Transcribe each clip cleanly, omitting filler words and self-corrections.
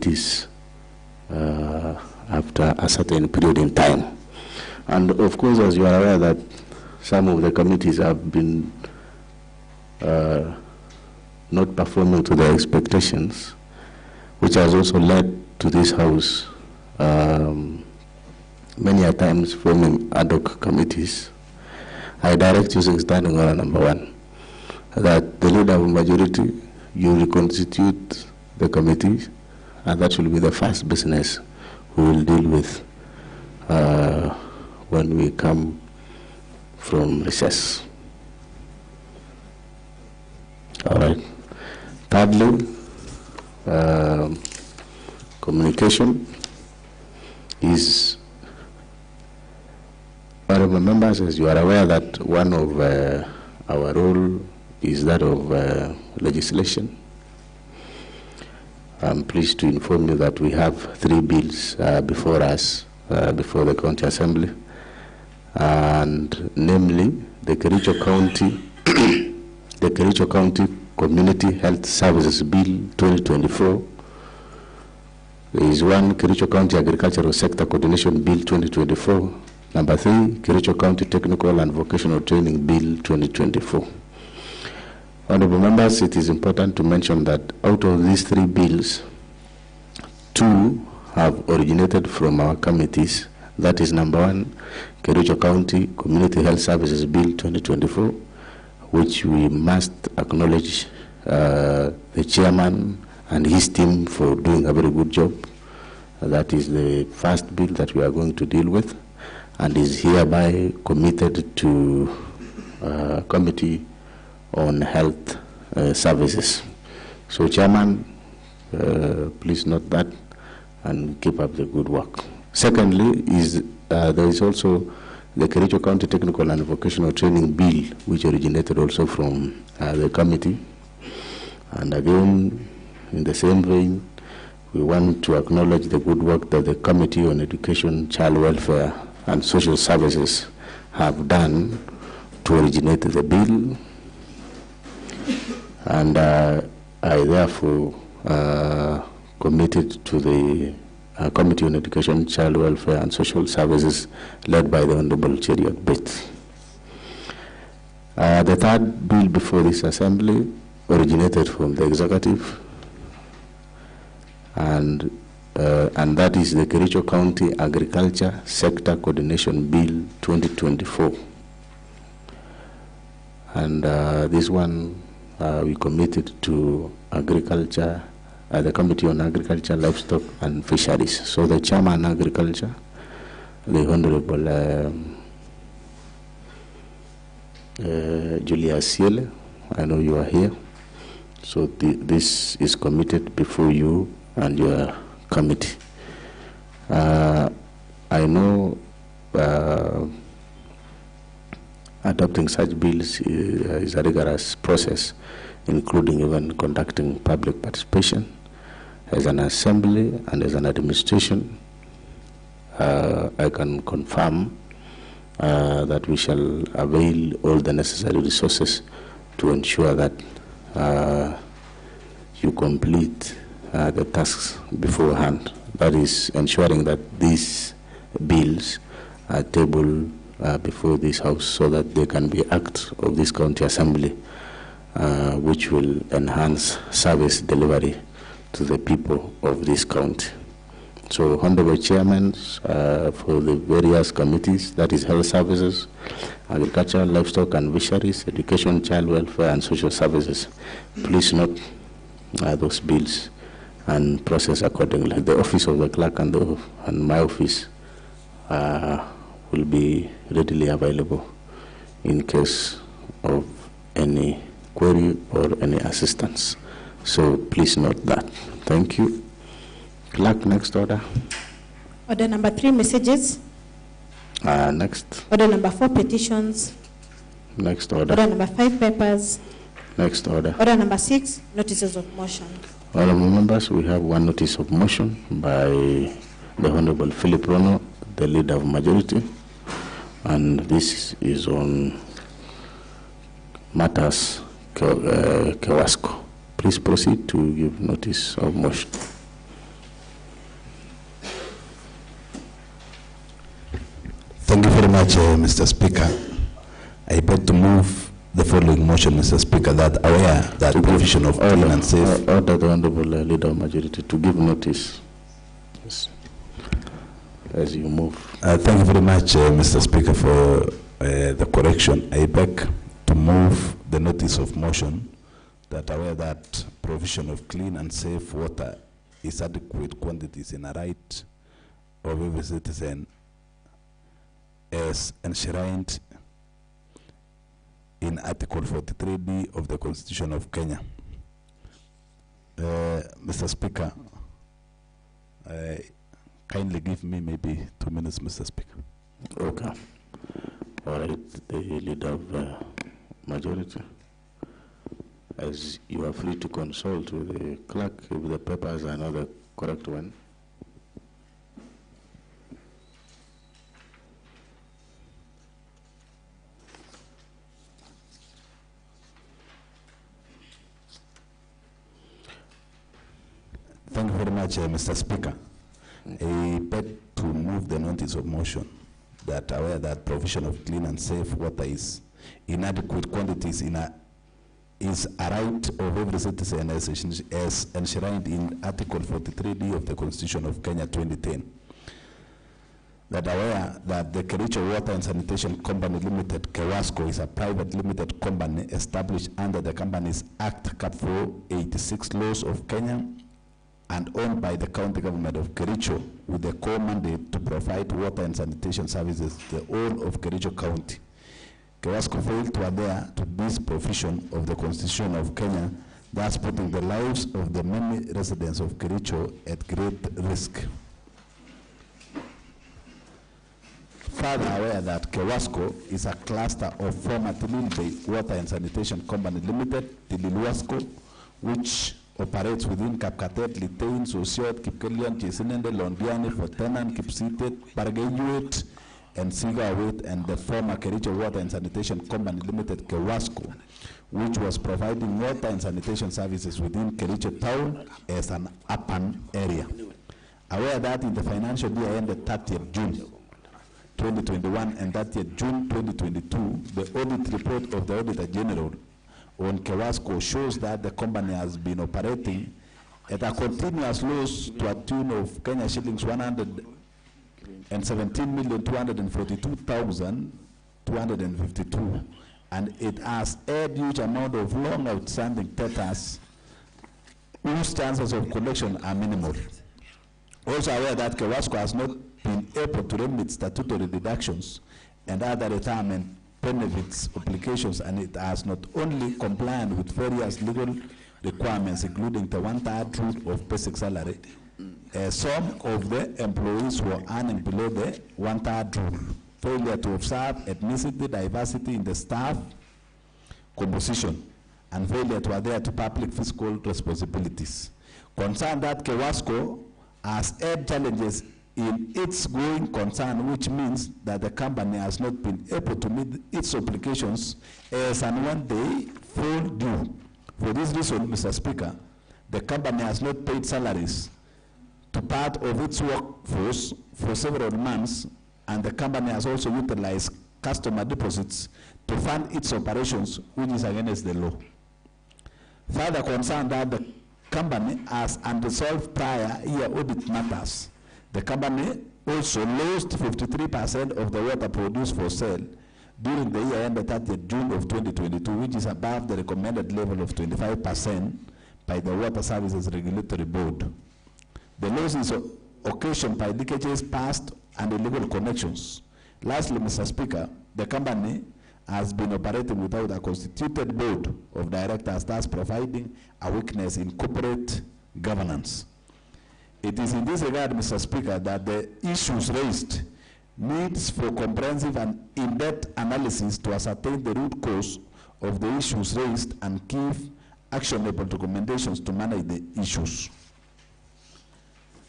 committees after a certain period in time. And of course, as you are aware, that some of the committees have been not performing to their expectations, which has also led to this House many a times forming ad hoc committees. I direct you standing order number 1, that the leader of majority, you reconstitute the committees, and that will be the first business we will deal with when we come from recess. All right. Thirdly, communication is, honorable members, as you are aware, that one of our role is that of legislation. I'm pleased to inform you that we have 3 bills before us, before the County Assembly, and namely the Kericho County, the Kericho County Community Health Services Bill 2024. There is one, Kericho County Agricultural Sector Coordination Bill 2024. Number 3, Kericho County Technical and Vocational Training Bill 2024. Honorable members, it is important to mention that out of these 3 bills, 2 have originated from our committees. That is number 1, Kericho County Community Health Services Bill 2024, which we must acknowledge the chairman and his team for doing a very good job. That is the first bill that we are going to deal with, and is hereby committed to Committee on Health Services. So, Chairman, please note that and keep up the good work. Secondly, there is also the Kericho County Technical and Vocational Training Bill, which originated also from the committee. And again, in the same vein, we want to acknowledge the good work that the Committee on Education, Child Welfare and Social Services have done to originate the bill. And I therefore committed to the Committee on Education, Child Welfare and Social Services, led by the Honorable Cheriot Bates. The third bill before this Assembly originated from the Executive, and that is the Kericho County Agriculture Sector Coordination Bill 2024. And this one we committed to agriculture, the Committee on Agriculture, Livestock and Fisheries. So the Chairman Agriculture, the Honorable Julius Siele, I know you are here. So this is committed before you and your committee. I know adopting such bills is a rigorous process, including even conducting public participation. As an assembly and as an administration, I can confirm that we shall avail all the necessary resources to ensure that you complete the tasks beforehand. That is ensuring that these bills are tabled before this House so that they can be acts of this County Assembly, which will enhance service delivery to the people of this county. So, Honorable Chairmen for the various committees, that is Health Services, Agriculture, Livestock and Fisheries, Education, Child Welfare and Social Services, please note those bills and process accordingly. The Office of the Clerk and my office will be readily available in case of any query or any assistance. So please note that. Thank you. Clerk, next order. Order number 3, messages. Next. Order number 4, petitions. Next order. Order number 5, papers. Next order. Order number 6, notices of motion. Honorable members, we have one notice of motion by the Honorable Philip Rono, the leader of majority, and this is on matters Kewasco. Please proceed to give notice of motion. Thank you very much, Mr. Speaker. I beg to move the following motion, Mr. Speaker, that aware that provision of clean and safe. Order the Honorable Leader of Majority to give notice. Yes. As you move. Thank you very much, Mr. Speaker, for the correction. I beg to move the notice of motion that aware that provision of clean and safe water is adequate quantities in a right of every citizen as enshrined in Article 43D of the Constitution of Kenya. Mr. Speaker, kindly give me maybe 2 minutes, Mr. Speaker. Okay. All right, the Leader of Majority. As you are free to consult with the clerk if the papers are not the correct one. Thank you very much, Mr. Speaker. I beg to move the notice of motion that aware that provision of clean and safe water is inadequate quantities is a right of every citizen as enshrined in Article 43D of the Constitution of Kenya 2010. That aware that the Kericho Water and Sanitation Company Limited, KEWASCO, is a private limited company established under the Companies Act Cap 486 laws of Kenya and owned by the county government of Kericho with the core mandate to provide water and sanitation services to the whole of Kericho County. KEWASCO failed to adhere to this provision of the Constitution of Kenya, thus putting the lives of the many residents of Kericho at great risk. Further aware that KEWASCO is a cluster of former Tilil Bay Water and Sanitation Company Limited, Tililwasco, which operates within Kapkatet, Litein, Sosiot, Kipkelian, Chisinende, Londiani, Fortenan, Kipsitet, Pargayuet, and Sigawet, and the former Kericho Water and Sanitation Company Limited, KEWASCO, which was providing water and sanitation services within Kericho town as an urban area. Aware that in the financial year ended 30th June 2021 and 30th June 2022, the audit report of the Auditor General on KEWASCO shows that the company has been operating at a continuous loss to a tune of Kenya shillings 117,242,252, and it has a huge amount of long outstanding debtors whose chances of collection are minimal. Also aware that KEWASCO has not been able to remit statutory deductions and other retirement benefits applications, and it has not only complied with various legal requirements, including the 1/3 rule of basic salary. Some of the employees were earning below the 1/3 rule. Failure to observe ethnicity diversity in the staff composition, and failure to adhere to public fiscal responsibilities. Concerned that KEWASCO has had challenges in its going concern, which means that the company has not been able to meet its obligations as and when they fall due. For this reason, Mr. Speaker, the company has not paid salaries to part of its workforce for several months, and the company has also utilized customer deposits to fund its operations, which is against the law. Further concerned that the company has unresolved prior year audit matters. The company also lost 53% of the water produced for sale during the year ended 30th June of 2022, which is above the recommended level of 25% by the Water Services Regulatory Board. The loss is occasioned by leakages, past and illegal connections. Lastly, Mr. Speaker, the company has been operating without a constituted board of directors, thus providing a weakness in corporate governance. It is in this regard, Mr. Speaker, that the issues raised needs for comprehensive and in-depth analysis to ascertain the root cause of the issues raised and give actionable recommendations to manage the issues.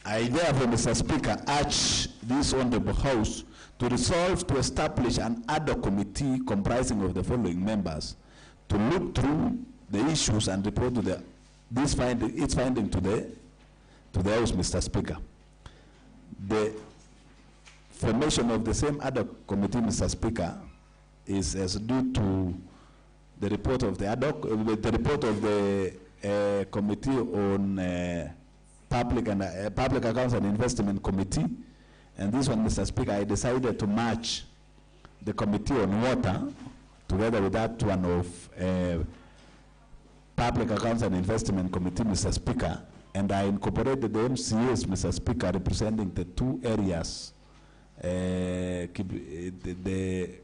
I therefore, Mr. Speaker, urge this Honorable House to resolve to establish an ad hoc committee comprising of the following members to look through the issues and report to its finding to the House, Mr. Speaker. The formation of the same ad hoc committee, Mr. Speaker, is as due to the report of the ad hoc, the report of the committee on public accounts and investment committee. And this one, Mr. Speaker, I decided to match the committee on water together with that one of public accounts and investment committee, Mr. Speaker, and I incorporated the MCAs, Mr. Speaker, representing the two areas, the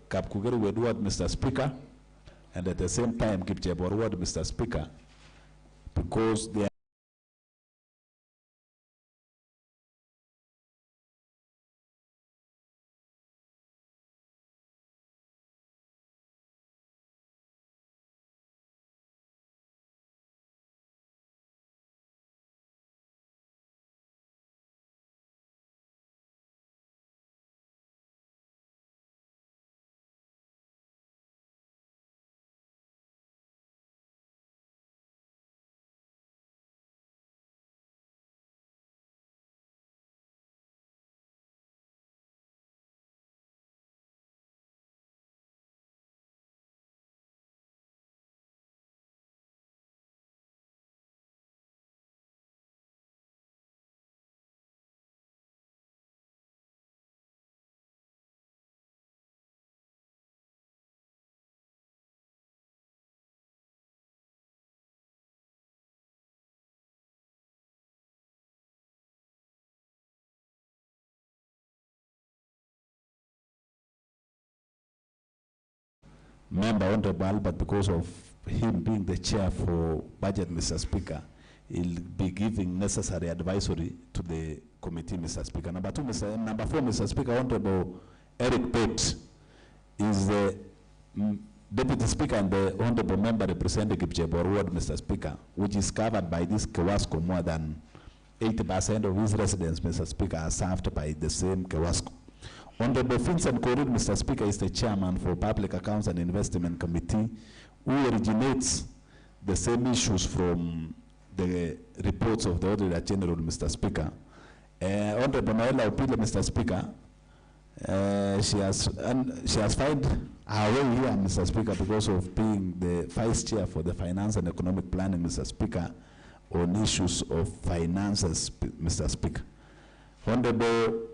Kapkugeri ward, Mr. Speaker, and at the same time Kipchebor ward, Mr. Speaker, because they are member Honorable Albert, because of him being the chair for budget, Mr. Speaker, he'll be giving necessary advisory to the committee, Mr. Speaker. Number four, Mr. Speaker, Honorable Eric Pate is the Deputy Speaker and the Honorable Member representing Kipchebor ward, Mr. Speaker, which is covered by this Kewasco. More than 80% of his residents, Mr. Speaker, are served by the same Kewasco. Honorable Vincent Korir, Mr. Speaker, is the chairman for Public Accounts and Investment Committee, who originates the same issues from the reports of the Auditor General, Mr. Speaker. Honorable Noella Opila, Mr. Speaker, she has found her way here, Mr. Speaker, because of being the vice chair for the Finance and Economic Planning, Mr. Speaker, on issues of finances, Mr. Speaker. Honorable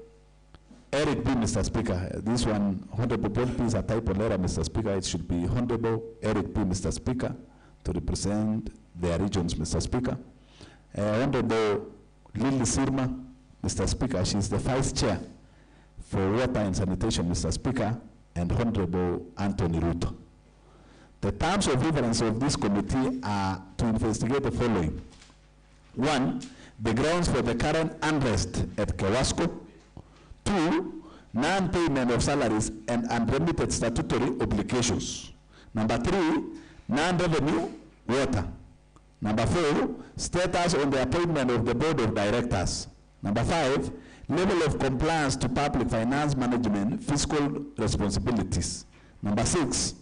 Eric B, Mr. Speaker, this one, Honorable Paul P is a typo letter, Mr. Speaker. It should be Honorable Eric P, Mr. Speaker, to represent their regions, Mr. Speaker. Honorable Lily Sirma, Mr. Speaker, she is the vice chair for water and sanitation, Mr. Speaker, and Honorable Anthony Ruto. The terms of reference of this committee are to investigate the following. One, the grounds for the current unrest at Kewasco. Two, non-payment of salaries and unremitted statutory obligations. Number three, non-revenue water. Number four, status on the appointment of the board of directors. Number five, level of compliance to public finance management, fiscal responsibilities. Number six,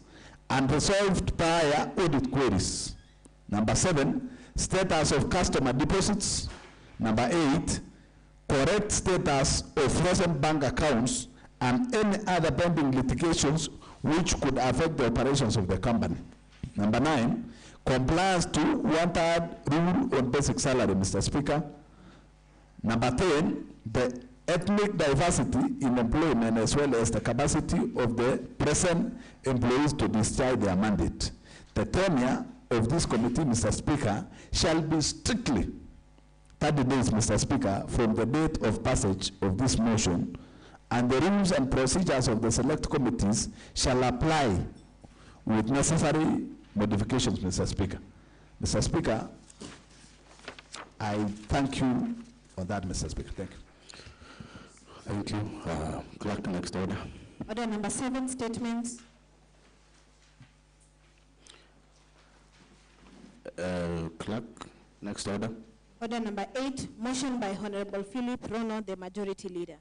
unresolved prior audit queries. Number seven, status of customer deposits. Number eight, correct status of frozen bank accounts and any other pending litigations which could affect the operations of the company. Number nine, compliance to 1/3 rule on basic salary, Mr. Speaker. Number 10, the ethnic diversity in employment as well as the capacity of the present employees to discharge their mandate. The tenure of this committee, Mr. Speaker, shall be strictly 30 days, Mr. Speaker, from the date of passage of this motion, and the rules and procedures of the select committees shall apply with necessary modifications, Mr. Speaker. Mr. Speaker, I thank you for that, Mr. Speaker. Thank you. Thank you. Clerk, next order. Order number 7, statements. Clerk, next order. Order number 8, motion by Honorable Philip Rono, the majority leader.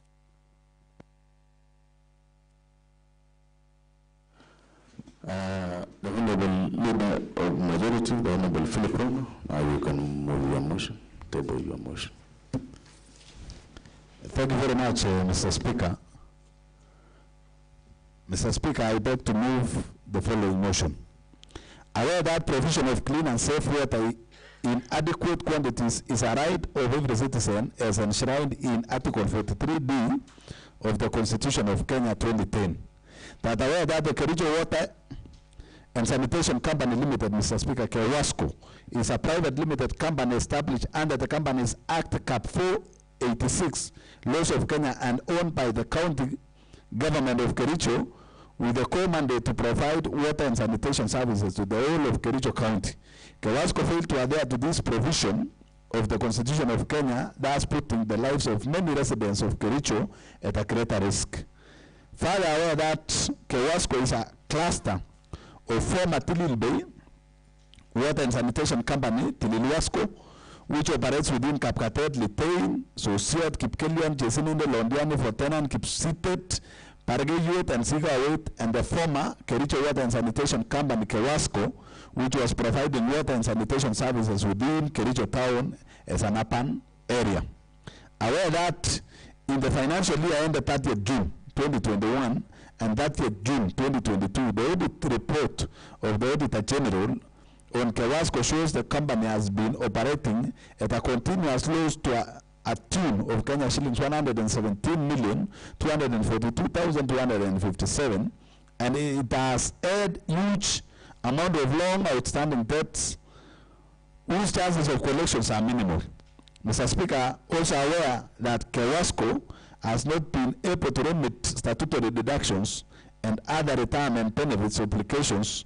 The Honorable Leader of Majority, the Honorable Philip Rono, now you can move your motion, table your motion. Thank you very much, Mr. Speaker. Mr. Speaker, I beg to move the following motion. Aware that provision of clean and safe water in adequate quantities is a right of every citizen as enshrined in Article 43D of the Constitution of Kenya 2010. That aware that the Kericho Water and Sanitation Company Limited, Mr. Speaker, KEWASCO, is a private limited company established under the Companies Act Cap 486, laws of Kenya, and owned by the county government of Kericho, with the core mandate to provide water and sanitation services to the whole of Kericho County. KEWASCO failed to adhere to this provision of the Constitution of Kenya, thus putting the lives of many residents of Kericho at a greater risk. Further, aware that KEWASCO is a cluster of former Tilil Bay Water and Sanitation Company, Tililwasco, which operates within Kapkatet, Litein, Sosiot, Kipkelion, Jesininde, Londiani, Fortenan, Kipsitet, Paragayut, and Sigawit, and the former Kericho Water and Sanitation Company, KEWASCO, which was providing water and sanitation services within Kericho Town as an urban area. Aware that in the financial year ended 30th June 2021 and 30th June 2022, the audit report of the Auditor General on KEWASCO shows the company has been operating at a continuous loss to a tune of Kenya shillings 117,242,257, and it has had huge amount of long outstanding debts whose chances of collections are minimal. Mr. Speaker, also aware that KEWASCO has not been able to remit statutory deductions and other retirement benefits obligations,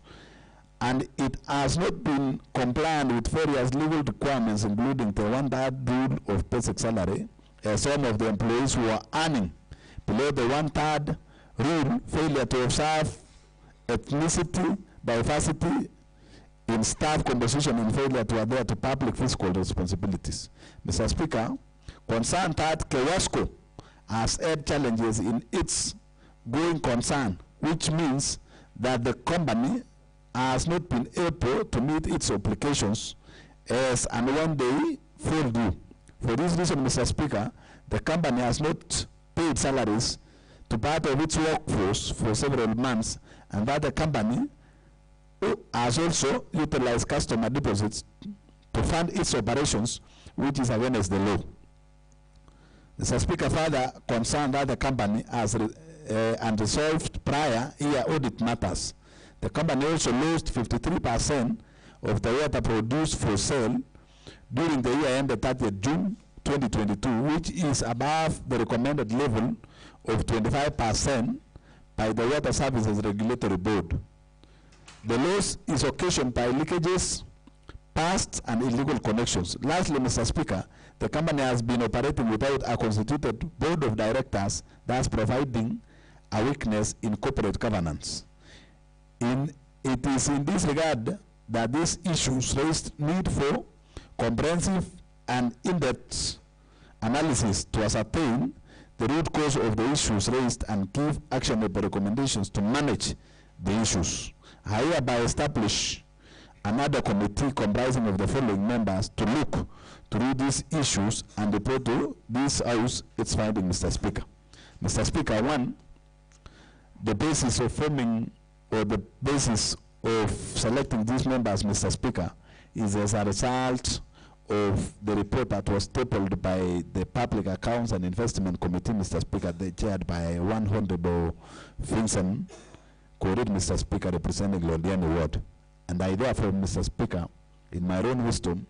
and it has not been compliant with various legal requirements, including the 1/3 rule of basic salary, as some of the employees who are earning below the 1/3 rule, failure to observe ethnicity, diversity in staff composition, and failure to adhere to public fiscal responsibilities. Mr. Speaker, concerned that KEWASCO has had challenges in its going concern, which means that the company has not been able to meet its obligations as and when they fall due. For this reason, Mr. Speaker, the company has not paid salaries to part of its workforce for several months, and that the company has also utilized customer deposits to fund its operations, which is against the law. Mr. Speaker, further concerned that the company has unresolved prior year audit matters. The company also lost 53% of the water produced for sale during the year ended 30th June 2022, which is above the recommended level of 25% by the Water Services Regulatory Board. The loss is occasioned by leakages, past and illegal connections. Lastly, Mr. Speaker, the company has been operating without a constituted board of directors, thus providing a weakness in corporate governance. It is in this regard that these issues raised need for comprehensive and in-depth analysis to ascertain the root cause of the issues raised and give actionable recommendations to manage the issues. I hereby establish another committee comprising of the following members to look through these issues and report to this House its finding, Mr. Speaker. Mr. Speaker, one, the basis of forming or the basis of selecting these members, Mr. Speaker, is as a result of the report that was tabled by the Public Accounts and Investment Committee, Mr. Speaker, chaired by one Honorable Vincent Korir, Mr. Speaker, representing Londiani Ward. And I therefore, Mr. Speaker, in my own wisdom,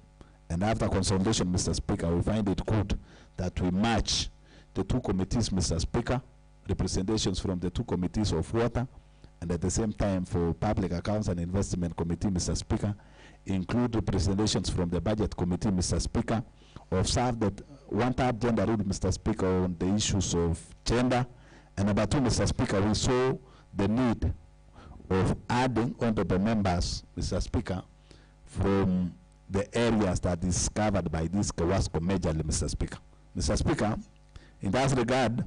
and after consultation, Mr. Speaker, we find it good that we match the two committees, Mr. Speaker, representations from the two committees of water, and at the same time for Public Accounts and Investment Committee, Mr. Speaker, include representations from the Budget Committee, Mr. Speaker, observe that 1/3 gender rule, Mr. Speaker, on the issues of gender. And number two, Mr. Speaker, we saw the need of adding honorable members, Mr. Speaker, from the areas that is covered by this KEWASCO majorly, Mr. Speaker. Mr. Speaker, in that regard,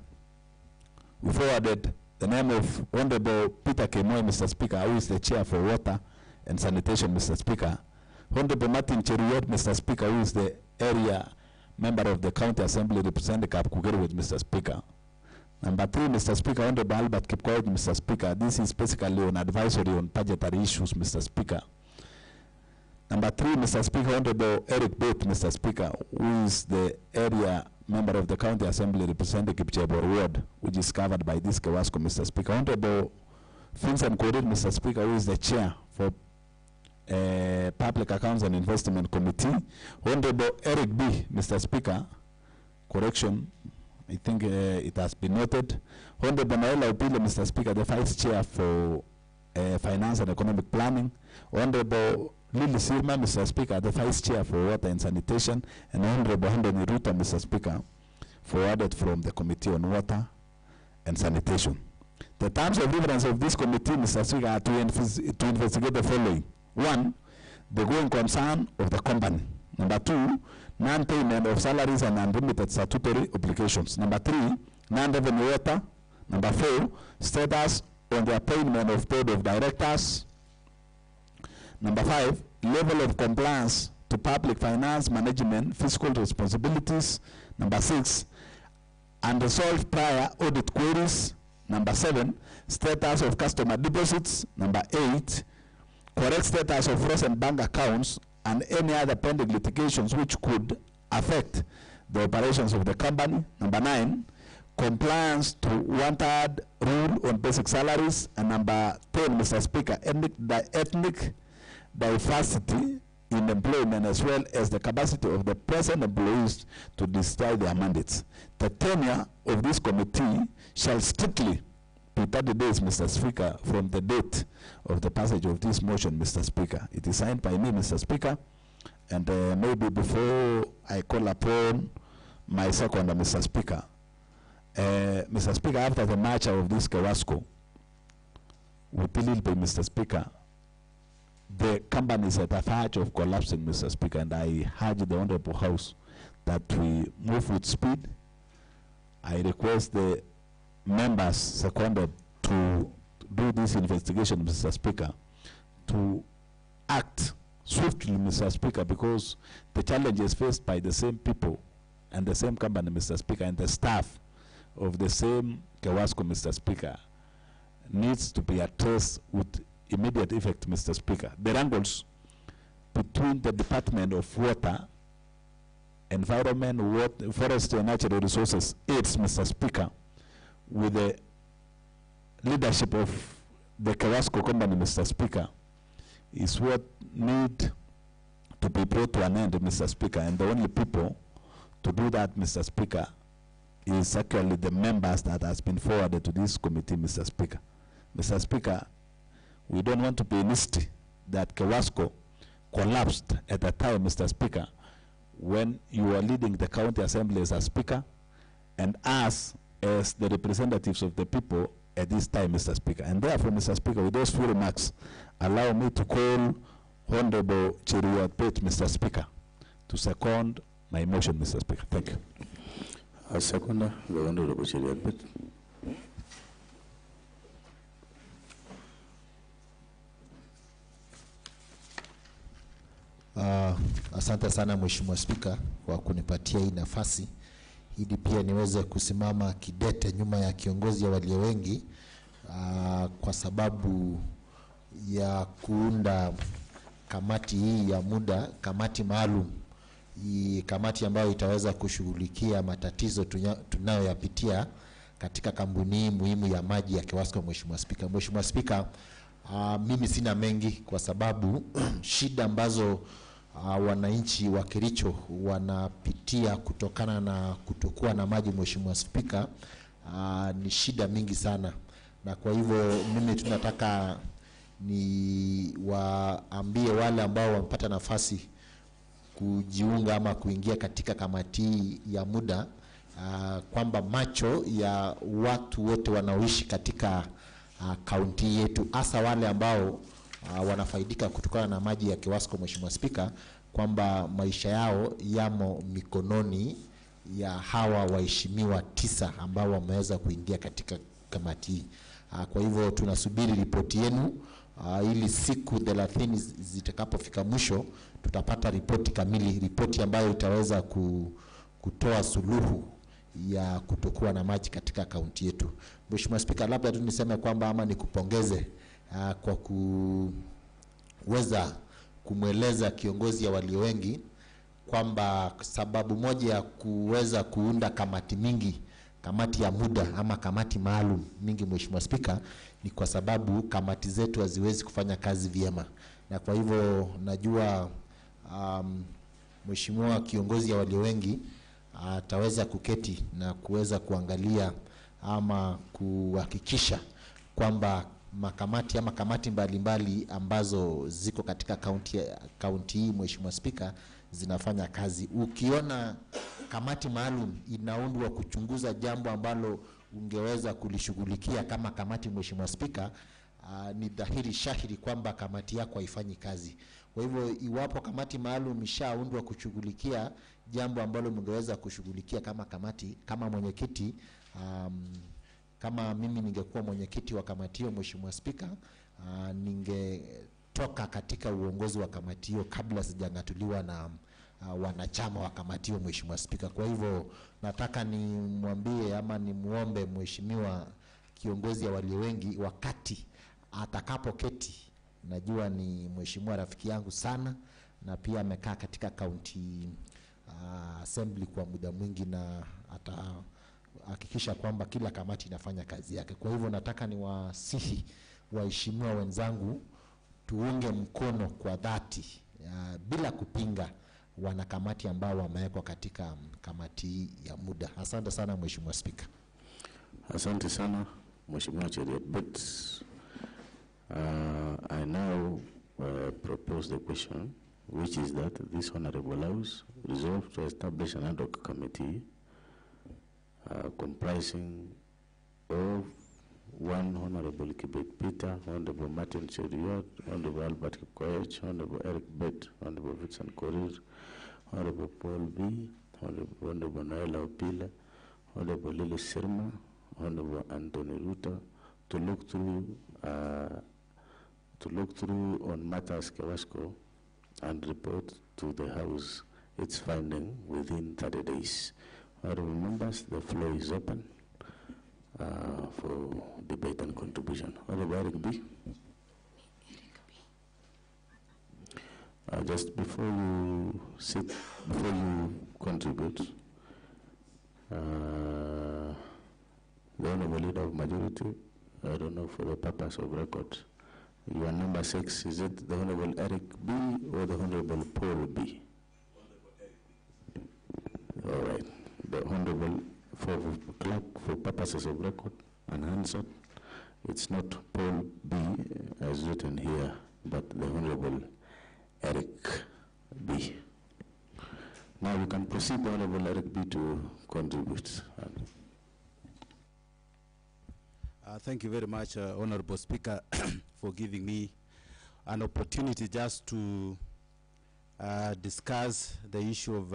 we forwarded the name of Honorable Peter Kemoy, Mr. Speaker, who is the chair for water and sanitation, Mr. Speaker. Honorable Martin Cheruiyot, Mr. Speaker, who is the area member of the County Assembly representing Kapkugerwit, Mr. Speaker. Number 3, Mr. Speaker, Honorable Albert Kipkoech, Mr. Speaker. This is basically on advisory on budgetary issues, Mr. Speaker. Number 3, Mr. Speaker, Honorable Eric Booth, Mr. Speaker, who is the area member of the County Assembly representing Kipchebor Ward, which is covered by this Kewasco, Mr. Speaker. Honorable Vincent Korir, Mr. Speaker, who is the chair for Public Accounts and Investment Committee. Honorable Eric B, Mr. Speaker, correction, I think it has been noted. Honorable Naila Upile, Mr. Speaker, the Vice Chair for Finance and Economic Planning. Honorable Lily Silma, Mr. Speaker, the Vice Chair for Water and Sanitation. And Honorable Henry Ruta, Mr. Speaker, forwarded from the Committee on Water and Sanitation. The terms of reference of this committee, Mr. Speaker, are to investigate the following. 1, the going concern of the company. Number 2, non-payment of salaries and unlimited statutory obligations. Number 3, non-revenue water. Number 4, status on the appointment of board of directors. Number 5, level of compliance to public finance management, fiscal responsibilities. Number 6, unresolved prior audit queries. Number 7, status of customer deposits. Number 8, correct status of frozen bank accounts and any other pending litigations which could affect the operations of the company. Number 9, compliance to one-third rule on basic salaries. And number 10, Mr. Speaker, ethnic diversity in employment, as well as the capacity of the present employees to discharge their mandates. The tenure of this committee shall strictly be 30 days, Mr. Speaker, from the date of the passage of this motion, Mr. Speaker. It is signed by me, Mr. Speaker, and maybe before I call upon my seconder, Mr. Speaker, Mr. Speaker, after the merger of this Kewasco with Ililpe, Mr. Speaker, the company is at the verge of collapsing, Mr. Speaker, and I urge the Honorable House that we move with speed. I request the members seconded to do this investigation, Mr. Speaker, to act swiftly, Mr. Speaker, because the challenges faced by the same people and the same company, Mr. Speaker, and the staff of the same Kewasco, Mr. Speaker, needs to be addressed with immediate effect, Mr. Speaker. The wrangles between the Department of Water, Environment, Forestry and Natural Resources, aids, Mr. Speaker, with the leadership of the Kewasco company, Mr. Speaker, is what need to be brought to an end, Mr. Speaker. And the only people to do that, Mr. Speaker, is actually the members that has been forwarded to this committee, Mr. Speaker. Mr. Speaker, we don't want to be in history that Kewasco collapsed at a time, Mr. Speaker, when you were leading the county assembly as a speaker, and us as the representatives of the people at this time, Mr. Speaker. And therefore, Mr. Speaker, with those few remarks, allow me to call Honorable Cheruiyot Pate, Mr. Speaker, to second my motion, Mr. Speaker. Thank you. I second the Honorable Cheruiyot Pate. Asante sana Mheshimiwa Spika kwa kunipatia hii nafasi ili pia niweze kusimama kidete nyuma ya kiongozi ya walio wengi kwa sababu ya kuunda kamati hii ya muda, kamati maalum, kamati ambayo itaweza kushughulikia matatizo tunayoyapitia katika kampuni hii muhimu ya maji ya Kewasco. Mheshimiwa Spika, Mheshimiwa Spika, mimi sina mengi kwa sababu shida ambazo wananchi wa Kericho wanapitia kutokana na kutokuwa na maji, Mheshimiwa Spika, ni shida mingi sana. Na kwa hivyo mimi tunataka ni waambie wale ambao wamepata nafasi kujiunga ama kuingia katika kamati ya muda kwamba macho ya watu wote wanaoishi katika kaunti yetu, hasa wale ambao wanafaidika kutokana na maji ya Kewasco, Mheshimiwa Spika, kwamba maisha yao yamo mikononi ya hawa waheshimiwa 9 ambao wameweza kuingia katika kamati. Kwa hivyo tunasubiri ripoti yenu ili siku 30 zitakapofika mwisho tutapata ripoti kamili, ripoti ambayo itaweza kutoa suluhu ya kutokuwa na maji katika kaunti yetu. Mheshimiwa Spika, labda tu niseme kwamba ama nikupongeze kwa kuweza kumweleza kiongozi ya walio wengi kwamba sababu moja ya kuweza kuunda kamati mingi, kamati ya muda ama kamati maalum mingi, Mheshimiwa Spika, ni kwa sababu kamati zetu haziwezi kufanya kazi vyema. Na kwa hivyo najua Mheshimiwa kiongozi ya walio wengi ataweza kuketi na kuweza kuangalia ama kuhakikisha kwamba makamati ama kamati mbalimbali ambazo ziko katika kaunti hii, Mheshimiwa Spika, zinafanya kazi. Ukiona kamati maalum inaundwa kuchunguza jambo ambalo ungeweza kulishughulikia kama kamati, Mheshimiwa Spika, ni dhahiri shahiri kwamba kamati yako haifanyi kazi. Kwa hivyo iwapo kamati maalum ishaundwa kushughulikia jambo ambalo mngeweza kushughulikia kama kamati, kama mwenyekiti, kama mimi ningekuwa mwenyekiti wa kamati hiyo, Mheshimiwa Spika, ningetoka katika uongozi wa kamati hiyo kabla sijangatuliwa na wanachama wa kamati hiyo, Mheshimiwa Spika. Kwa hivyo nataka nimwambie ama nimuombe Mheshimiwa kiongozi ya walio wengi, wakati atakapoketi, najua ni mheshimiwa rafiki yangu sana na pia amekaa katika county assembly kwa muda mwingi, na atahakikisha kwamba kila kamati inafanya kazi yake. Kwa hivyo nataka niwasihi waheshimiwa wenzangu tuunge mkono kwa dhati bila kupinga wanakamati ambao wamewekwa katika kamati ya muda. Asante sana Mheshimiwa Spika. Asante sana Mheshimiwa Cheriot. I now propose the question, which is that this Honorable House resolve to establish an ad hoc committee comprising of one Honorable Kibet Peter, Honorable Martin Cheriot, Honorable Albert Kipkoech, Honorable Eric Bett, Honorable Vincent Korir, Honorable Paul B., Honorable Naila Opila, Honorable Lily Sirma, Honorable Anthony Ruta, to look through on matters Kewasco and report to the House its finding within 30 days. Honorable members, the floor is open for debate and contribution. Honorable Eric B. Just before you contribute, the Honorable Leader of Majority, I don't know for the purpose of record, your number 6, is it the Honorable Eric B. or the Honorable Paul B? All right. The Honorable, for clerk, for purposes of record and answer, it's not Paul B. as written here, but the Honorable Eric B. Now we can proceed, the Honorable Eric B. to contribute. Thank you very much, Honorable Speaker, for giving me an opportunity just to discuss the issue of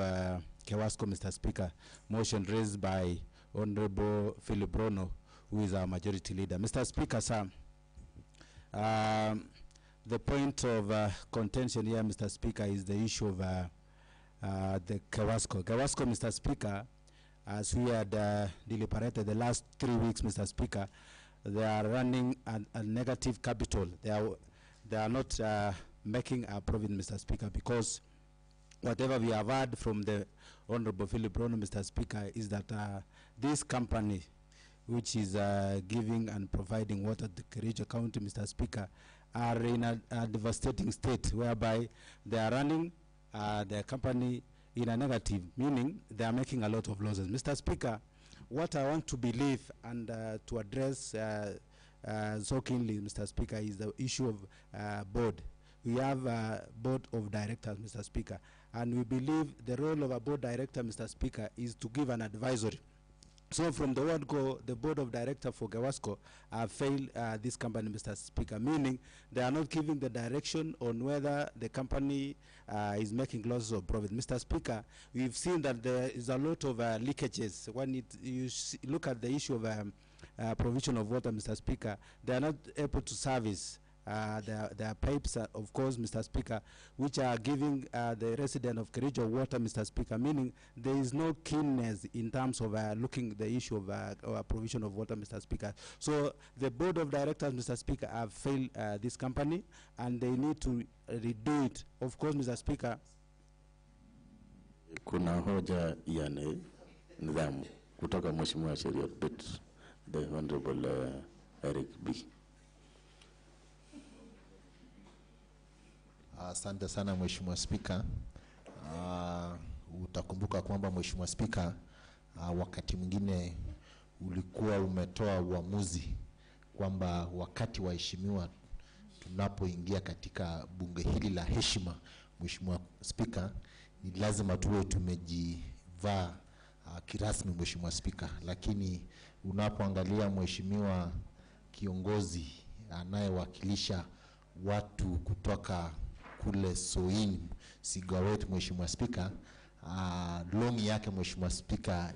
Kewasco, Mr. Speaker, motion raised by Honorable Philip Rono, who is our majority leader. Mr. Speaker, sir, the point of contention here, Mr. Speaker, is the issue of the Kewasco. Kewasco, Mr. Speaker, as we had deliberated the last 3 weeks, Mr. Speaker, they are running a negative capital. They are not making a profit, Mr. Speaker, because whatever we have heard from the Honorable Philip Rono, Mr. Speaker, is that this company, which is giving and providing water to Kericho County, Mr. Speaker, are in a devastating state, whereby they are running their company in a negative, meaning they are making a lot of losses. Mr. Speaker, what I want to believe and to address so keenly, Mr. Speaker, is the issue of board. We have a board of directors, Mr. Speaker, and we believe the role of a board director, Mr. Speaker, is to give an advisory. So from the word go, the board of directors for Kewasco failed this company, Mr. Speaker, meaning they are not giving the direction on whether the company is making losses or profit. Mr. Speaker, we've seen that there is a lot of leakages. When you look at the issue of provision of water, Mr. Speaker, they are not able to service there are pipes, of course, Mr. Speaker, which are giving the resident of Kericho water, Mr. Speaker, meaning there is no keenness in terms of looking the issue of provision of water, Mr. Speaker. So the board of directors, Mr. Speaker, have failed this company, and they need to redo it. Of course, Mr. Speaker. Kuna hoja ya nidhamu kutoka Mheshimiwa Cheriot Bett, the Honorable Eric B. Asante sana Mheshimiwa Spika. Utakumbuka kwamba Mheshimiwa Spika, wakati mwingine ulikuwa umetoa uamuzi kwamba wakati waheshimiwa tunapoingia katika bunge hili la heshima, Mheshimiwa Spika, ni lazima tuwe tumejivaa kirasmi Mheshimiwa Spika. Lakini unapoangalia Mheshimiwa kiongozi anayewakilisha watu kutoka kule Soin Sigawet, Mheshimiwa Spika, longi yake Mheshimiwa Spika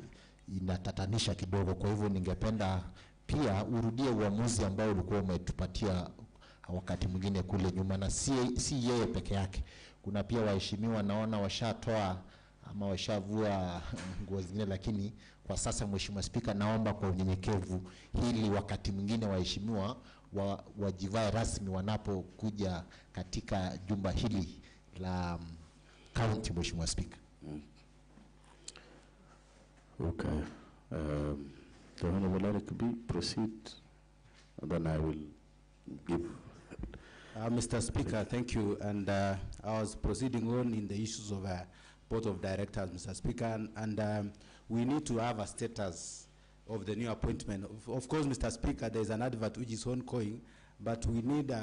inatatanisha kidogo. Kwa hivyo ningependa pia urudie uamuzi ambao ulikuwa umetupatia wakati mwingine kule nyuma, na si yeye peke yake. Kuna pia waheshimiwa naona washatoa ama washavua nguo zingine, lakini kwa sasa Mheshimiwa Spika, naomba kwa unyenyekevu hili wakati mwingine waheshimiwa wajivae rasmi wanapokuja katika jumba hili la county, Mheshimiwa Spika. Okay. The Honorable Eric B, proceed, and then I will give. Mr. Speaker, thank you. And I was proceeding on in the issues of board of directors, Mr. Speaker, and we need to have a status of the new appointment. Of course, Mr. Speaker, there is an advert which is ongoing, but we need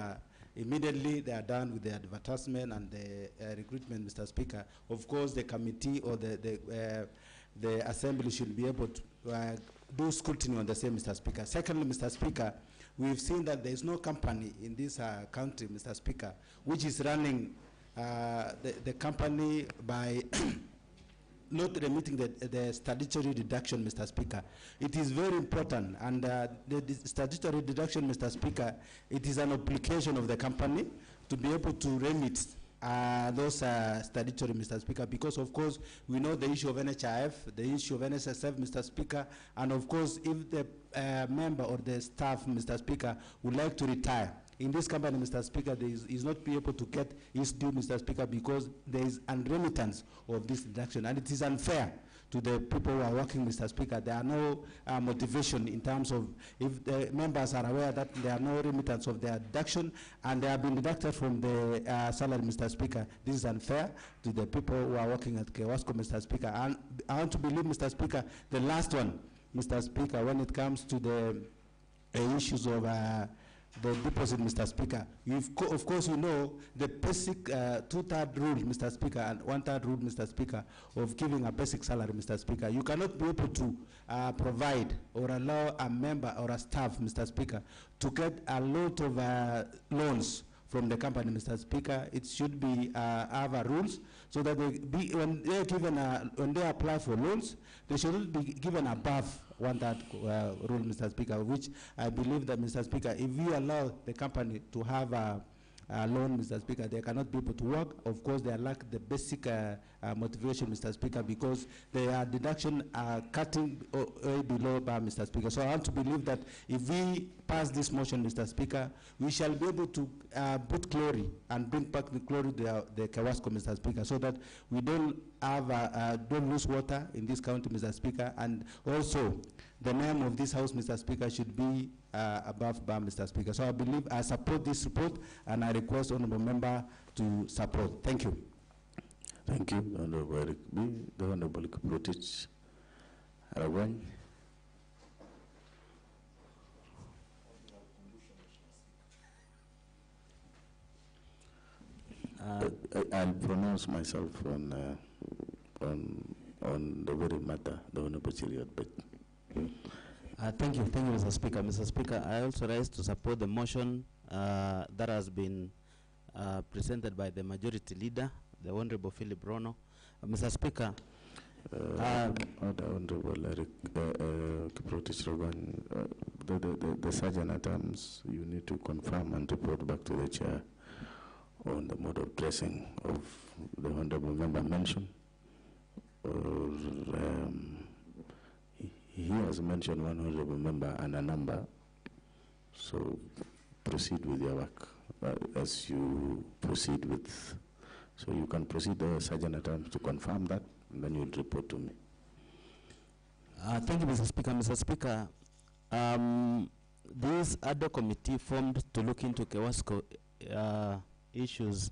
immediately they are done with the advertisement and the recruitment, Mr. Speaker. Of course, the committee or the assembly should be able to do scrutiny on the same, Mr. Speaker. Secondly, Mr. Speaker, we've seen that there is no company in this country, Mr. Speaker, which is running the company by not remitting the statutory deduction, Mr. Speaker. It is very important, and the statutory deduction, Mr. Speaker, it is an obligation of the company to be able to remit those statutory, Mr. Speaker, because of course we know the issue of NHIF, the issue of NSSF, Mr. Speaker, and of course if the member or the staff, Mr. Speaker, would like to retire in this company, Mr. Speaker, there is not be able to get his due, Mr. Speaker, because there is unremittance of this deduction, and it is unfair to the people who are working, Mr. Speaker. There are no motivation in terms of if the members are aware that there are no remittance of their deduction and they have been deducted from the salary, Mr. Speaker. This is unfair to the people who are working at Kewasco, Mr. Speaker. And I want to believe, Mr. Speaker, the last one, Mr. Speaker, when it comes to the issues of the deposit, Mr. Speaker. Of course, you know the basic 2/3 rule, Mr. Speaker, and 1/3 rule, Mr. Speaker, of giving a basic salary, Mr. Speaker. You cannot be able to provide or allow a member or a staff, Mr. Speaker, to get a lot of loans from the company, Mr. Speaker. It should be have rules so that they be, when they're given when they apply for loans, they should be given above 1/3 rule, Mr. Speaker, which I believe that, Mr. Speaker, if you allow the company to have a loan, Mr. Speaker, they cannot be able to work. Of course, they lack the basic motivation, Mr. Speaker, because their deduction are cutting way below bar, Mr. Speaker. So I want to believe that if we pass this motion, Mr. Speaker, we shall be able to put glory and bring back the glory to the Kewasco, Mr. Speaker, so that we don't have don't lose water in this county, Mr. Speaker, and also the name of this house, Mr. Speaker, should be above bar, Mr. Speaker. So I believe I support this report, and I request honourable member to support. Thank you. Thank you, Honorable Eric B. The Honorable Kiprotich Aragwany. I'll pronounce myself on the very matter, the Honorable Cheriot Bett. Thank you, Mr. Speaker. Mr. Speaker, I also rise to support the motion that has been presented by the majority leader, the Honorable Philip Rono. Mr. Speaker, the Honorable Eric Kiprotich Aragwany, the sergeant at arms, you need to confirm and report back to the chair on the mode of dressing of the honorable member mentioned. Or he has mentioned one honorable member and a number, so proceed with your work as you proceed with. So you can proceed, the sergeant at arms, to confirm that, and then you'll report to me. Thank you, Mr. Speaker. Mr. Speaker, this other committee formed to look into Kewasco issues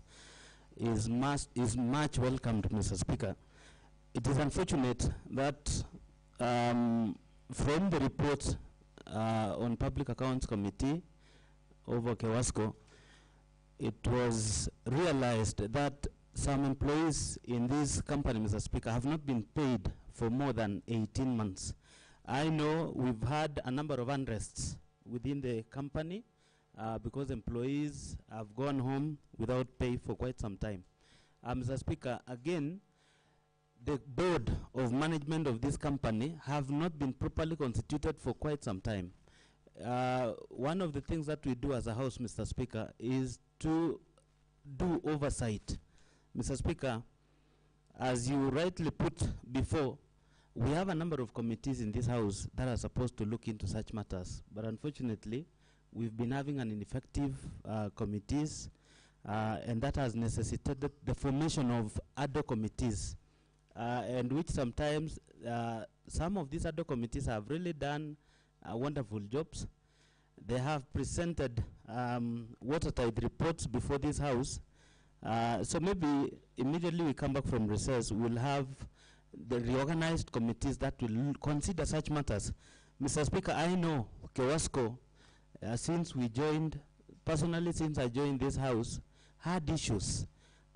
is much welcomed, Mr. Speaker. It is unfortunate that from the report on Public Accounts Committee over Kewasco, it was realized that some employees in this company, Mr. Speaker, have not been paid for more than 18 months. I know we've had a number of unrests within the company because employees have gone home without pay for quite some time. Mr. Speaker, again, the board of management of this company have not been properly constituted for quite some time. One of the things that we do as a house, Mr. Speaker, is to do oversight. Mr. Speaker, as you rightly put before, we have a number of committees in this house that are supposed to look into such matters, but unfortunately, we've been having an ineffective committees, and that has necessitated the formation of other committees, and which sometimes some of these other committees have really done wonderful jobs. They have presented watertight reports before this house. So maybe immediately we come back from recess, we'll have the reorganized committees that will consider such matters. Mr. Speaker, I know Kewasco, since we joined, personally since I joined this house, had issues.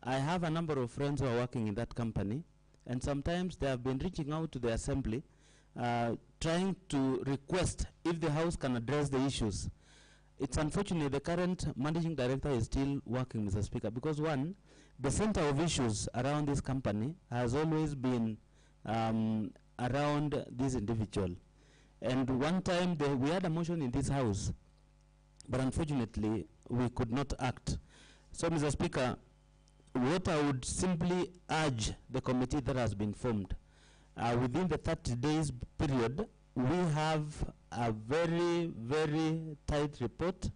I have a number of friends who are working in that company, and sometimes they have been reaching out to the assembly, trying to request if the house can address the issues. It's unfortunate the current managing director is still working, Mr. Speaker, because one, the center of issues around this company has always been around this individual. And one time we had a motion in this house, but unfortunately we could not act. So, Mr. Speaker, what I would simply urge the committee that has been formed, within the 30 days period, we have a very, very tight report,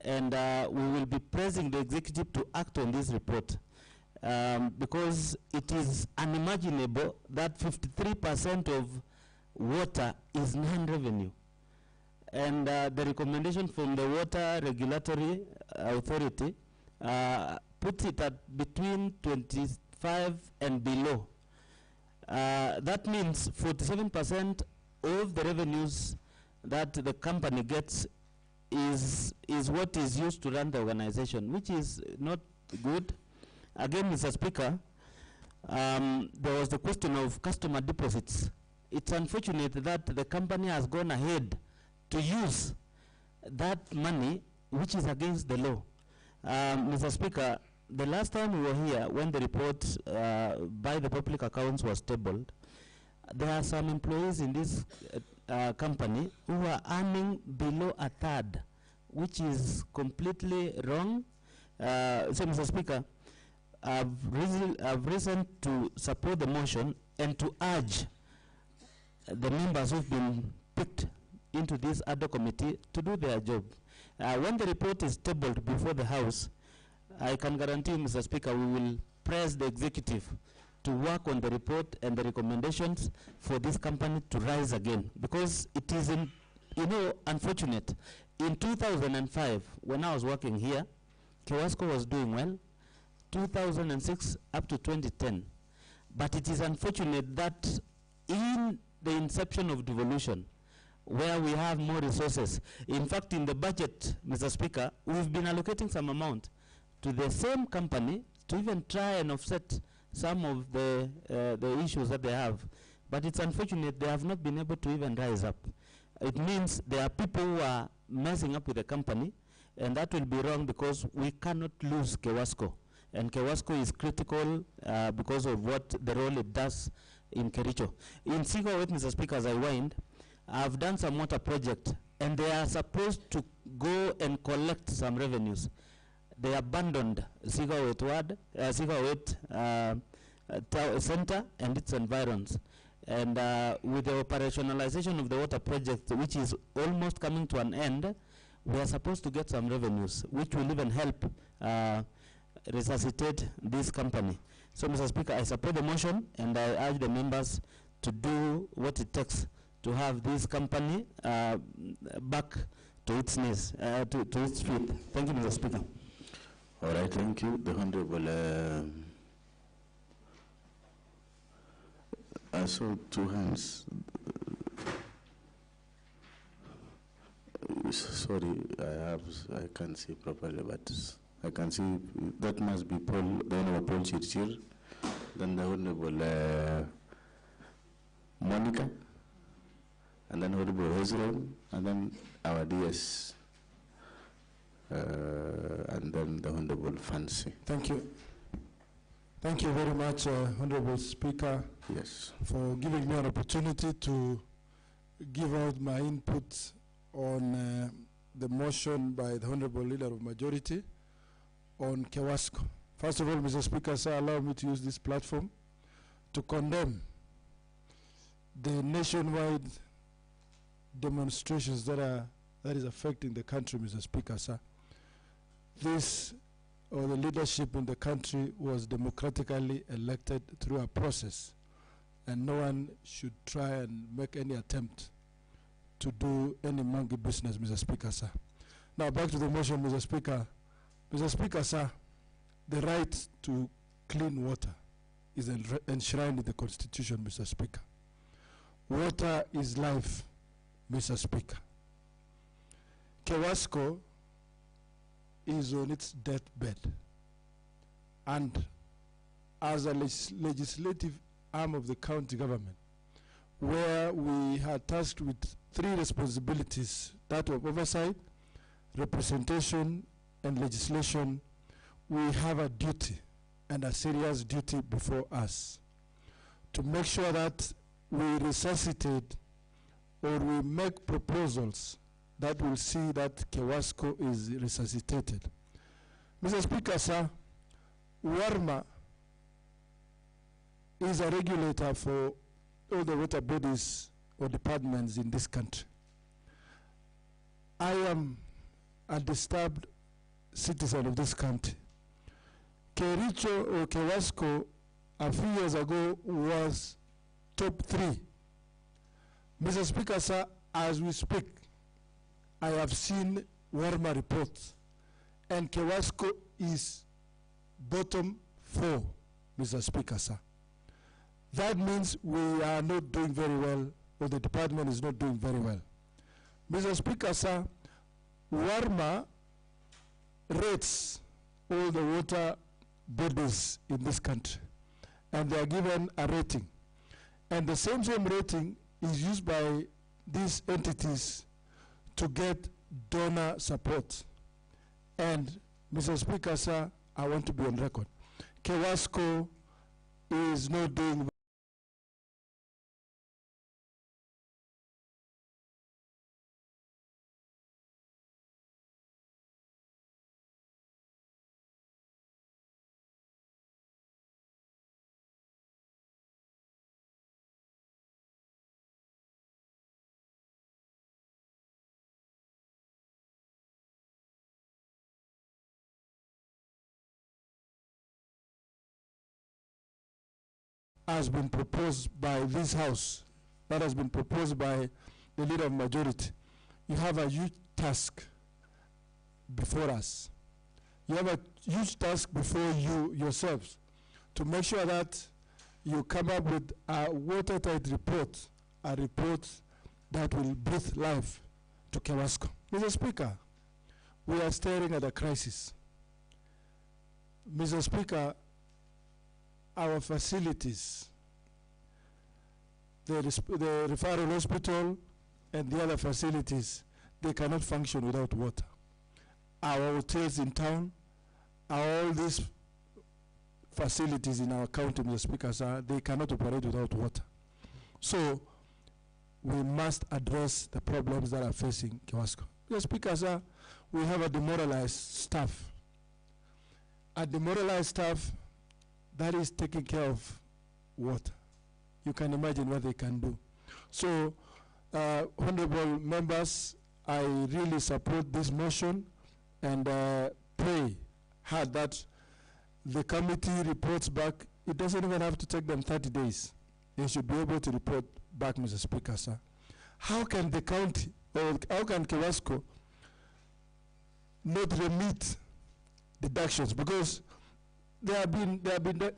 and we will be pressing the executive to act on this report, because it is unimaginable that 53% of water is non-revenue. And the recommendation from the Water Regulatory Authority puts it at between 25 and below. That means 47% of the revenues that the company gets is what is used to run the organization, which is not good. Again, Mr. Speaker, there was the question of customer deposits. It's unfortunate that the company has gone ahead to use that money, which is against the law. Mr. Speaker, the last time we were here, when the report by the public accounts was tabled, there are some employees in this company who are earning below a third, which is completely wrong. So, Mr. Speaker, I've risen to support the motion and to urge the members who've been picked into this other committee to do their job. When the report is tabled before the House, I can guarantee, Mr. Speaker, we will press the executive to work on the report and the recommendations for this company to rise again, because it is, unfortunate. In 2005, when I was working here, Kewasco was doing well, 2006 up to 2010. But it is unfortunate that in the inception of devolution, where we have more resources, in fact, in the budget, Mr. Speaker, we've been allocating some amount to the same company to even try and offset some of the issues that they have. But it's unfortunate they have not been able to even rise up. It means there are people who are messing up with the company, and that will be wrong because we cannot lose Kewasco. And Kewasco is critical because of what the role it does in Kericho. In Sigawet, Mr. Speaker, as I wind, I've done some water project, and they are supposed to go and collect some revenues. They abandoned Sigawet Ward, Sigawet Center and its environs. And with the operationalization of the water project, which is almost coming to an end, we are supposed to get some revenues, which will even help resuscitate this company. So, Mr. Speaker, I support the motion, and I urge the members to do what it takes to have this company back to its knees, to its feet. Thank you, Mr. Speaker. All right, thank you. The Honorable, I saw two hands. Sorry, I can't see properly, but I can see that must be Paul, the Honorable Paul Chirchir, then the Honorable Monica, and then Honorable Hezron, and then our DS, and then the Honorable Fancy. Thank you. Thank you very much, Honorable Speaker, Yes. for giving me an opportunity to give out my input on the motion by the Honorable Leader of Majority on Kewasco. First of all, Mr. Speaker, sir, allow me to use this platform to condemn the nationwide demonstrations that is affecting the country, Mr. Speaker, sir. This, or the leadership in the country, was democratically elected through a process, and no one should try and make any attempt to do any monkey business, Mr. Speaker, sir. Now back to the motion, Mr. Speaker. Mr. Speaker, sir, the right to clean water is enshrined in the Constitution, Mr. Speaker. Water is life, Mr. Speaker. Kewasco is on its deathbed, and as a legislative arm of the county government, where we had tasked with 3 responsibilities, that of oversight, representation, and legislation, we have a duty, and a serious duty before us, to make sure that we resuscitate or we make proposals that will see that Kewasco is resuscitated. Mr. Speaker, sir, WARMA is a regulator for all the water bodies or departments in this country. I am a disturbed citizen of this country. Kericho or Kewasco a few years ago was top 3. Mr. Speaker, sir, as we speak, I have seen WARMA reports, and Kewasco is bottom 4, Mr. Speaker, sir. That means we are not doing very well, or the department is not doing very well. Mr. Speaker, sir, WARMA rates all the water bodies in this country, and they are given a rating. And the same rating is used by these entities to get donor support. And Mr. Speaker, sir, I want to be on record. Kewasco is not doing has been proposed by this House, that has been proposed by the Leader of Majority. You have a huge task before us. You have a huge task before you yourselves to make sure that you come up with a watertight report, a report that will breathe life to Kewasco. Mr. Speaker, we are staring at a crisis. Mr. Speaker, our facilities, the referral hospital and the other facilities, they cannot function without water. Our hotels in town, all these facilities in our county, Mr. Speaker, sir, they cannot operate without water. So we must address the problems that are facing Kewasco. Mr. Speaker, sir, we have a demoralized staff. A demoralized staff that is taking care of water. You can imagine what they can do. So, honorable members, I really support this motion and pray hard that the committee reports back. It doesn't even have to take them 30 days. They should be able to report back, Mr. Speaker, sir. How can the county, or how can Kewasco not remit deductions? Because they have been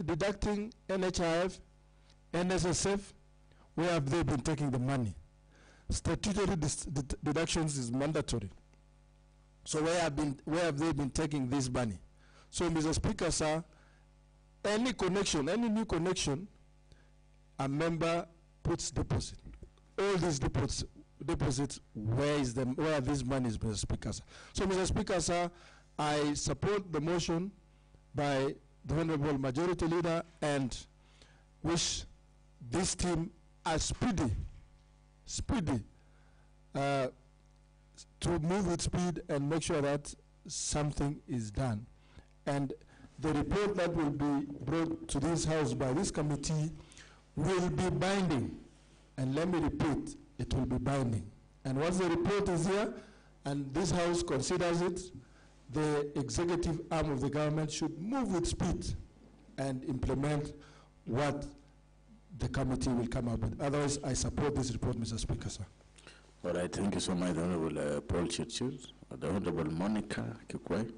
deducting NHIF, NSSF. Where have they been taking the money? Statutory deductions is mandatory. So where have they been taking this money? So, Mr. Speaker, sir, any new connection, a member puts deposit. All these deposits, where are these monies, Mr. Speaker, sir? So, Mr. Speaker, sir, I support the motion by the Honorable Majority Leader and wish this team a speedy to move with speed and make sure that something is done. And the report that will be brought to this House by this committee will be binding. And let me repeat, it will be binding. And once the report is here and this House considers it, the executive arm of the government should move with speed and implement what the committee will come up with. Otherwise, I support this report, Mr. Speaker, sir. All right, thank you so much, the Honorable Paul Churchill, the Honorable Monica Kikwai.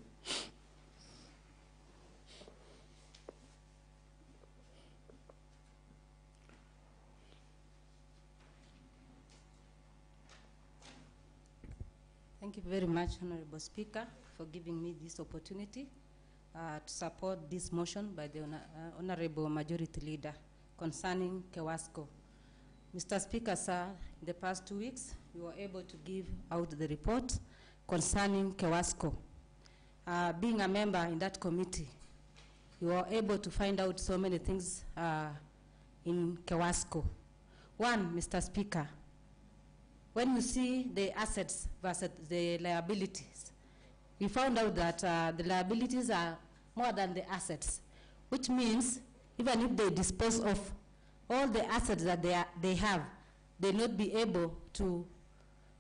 Thank you very much, Honorable Speaker, for giving me this opportunity to support this motion by the Honorable Majority Leader concerning Kewasco. Mr. Speaker, sir, in the past 2 weeks, we were able to give out the report concerning Kewasco. Being a member in that committee, we were able to find out so many things in Kewasco. One, Mr. Speaker, when you see the assets versus the liabilities, we found out that the liabilities are more than the assets, which means even if they dispose of all the assets that they have, they not be able to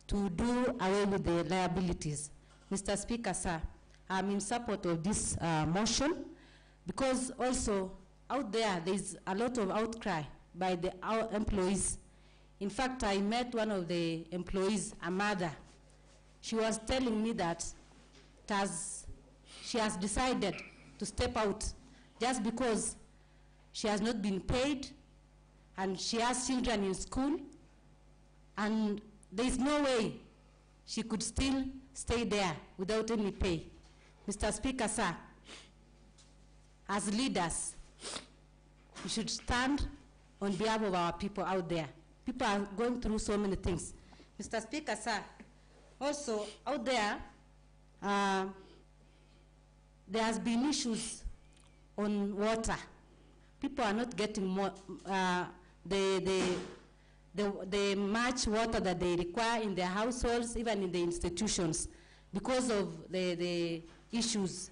do away with the liabilities. Mr. Speaker, sir, I'm in support of this motion because also out there is a lot of outcry by our employees. In fact, I met one of the employees, a mother. She was telling me that she has decided to step out just because she has not been paid and she has children in school, and there is no way she could still stay there without any pay. Mr. Speaker, sir, as leaders, we should stand on behalf of our people out there. People are going through so many things. Mr. Speaker, sir, also out there, there has been issues on water. People are not getting more, the much water that they require in their households, even in the institutions, because of the issues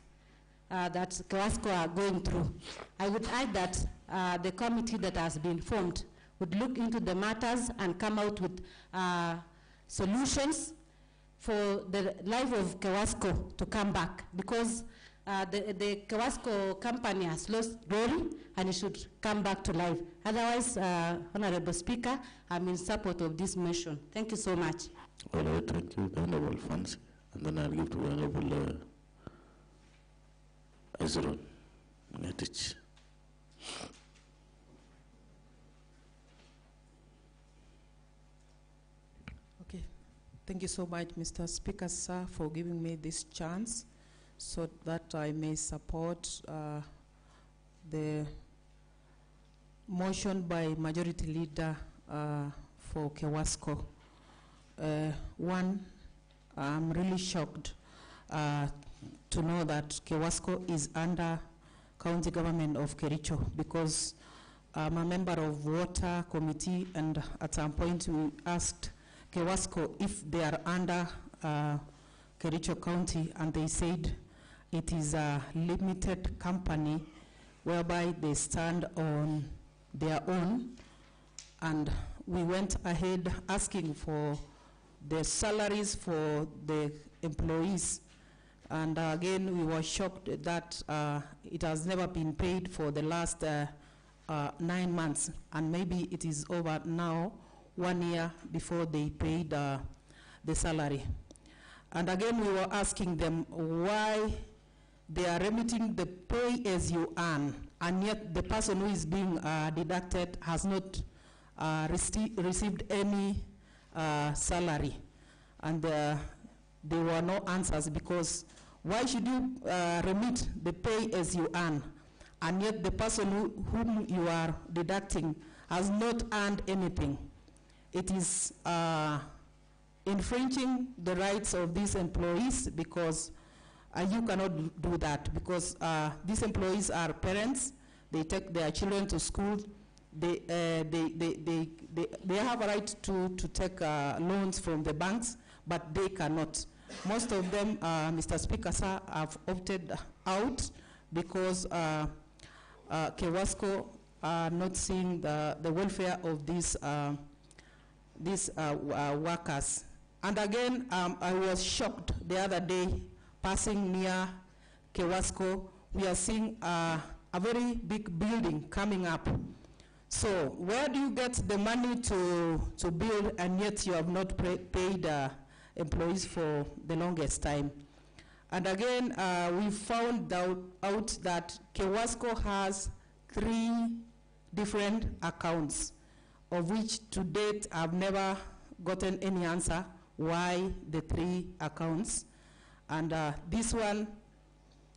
that Kewasco are going through. I would add that the committee that has been formed would look into the matters and come out with solutions for the life of Kewasco to come back, because the Kewasco company has lost glory and it should come back to life. Otherwise, Honorable Speaker, I'm in support of this motion. Thank you so much. All right, thank you, the Honorable Fancy. And then I'll give to the Honorable Ezra Netich. Okay, thank you so much, Mr. Speaker, sir, for giving me this chance so that I may support the motion by Majority Leader for Kewasco. One, I'm really shocked to know that Kewasco is under county government of Kericho, because I'm a member of water committee, and at some point we asked Kewasco if they are under Kericho County, and they said it is a limited company whereby they stand on their own. And we went ahead asking for the salaries for the employees. And again, we were shocked that it has never been paid for the last 9 months. And maybe it is over now, 1 year before they paid the salary. And again, we were asking them why they are remitting the pay as you earn, and yet the person who is being deducted has not received any salary. And there were no answers, because why should you remit the pay as you earn, and yet the person whom you are deducting has not earned anything? It is infringing the rights of these employees, because you cannot do that, because these employees are parents. They take their children to school. They have a right to take loans from the banks, but they cannot. Most of them, Mr. Speaker, sir, have opted out because Kewasco are not seeing the welfare of these workers. And again, I was shocked the other day passing near Kewasco. We are seeing a very big building coming up. So where do you get the money to build, and yet you have not paid employees for the longest time? And again, we found out that Kewasco has 3 different accounts, of which to date I've never gotten any answer why the 3 accounts. And this one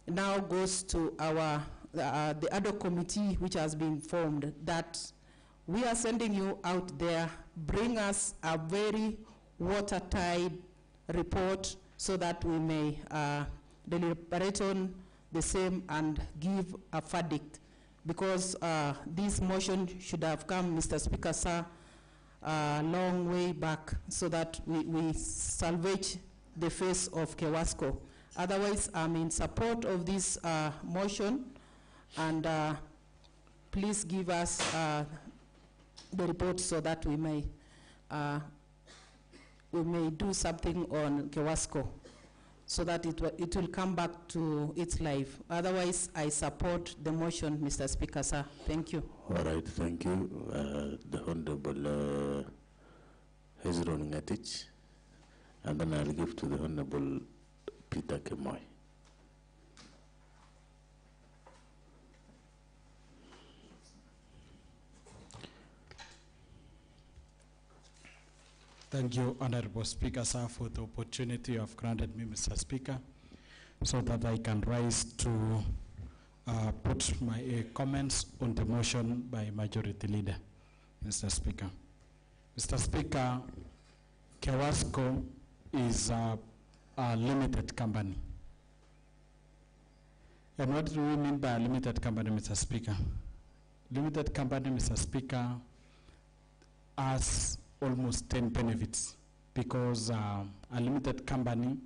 now goes to our the other committee which has been formed, that we are sending you out there, bring us a very watertight report so that we may deliberate on the same and give a verdict. Because this motion should have come, Mr. Speaker, sir, a long way back, so that we salvage the face of Kewasco. Otherwise, I'm in support of this motion, and please give us the report so that we may do something on Kewasco, so that it will come back to its life. Otherwise, I support the motion, Mr. Speaker, sir. Thank you. All right, thank you. The Honorable Hezron Ngatich, and then I'll give to the Honorable Peter Kemoy. Thank you, Honorable Speaker, sir, for the opportunity you have granted me, Mr. Speaker, so that I can rise to put my comments on the motion by Majority Leader, Mr. Speaker. Mr. Speaker, Kewasco is a limited company. And what do we mean by a limited company, Mr. Speaker? Limited company, Mr. Speaker, has almost 10 benefits, because a limited company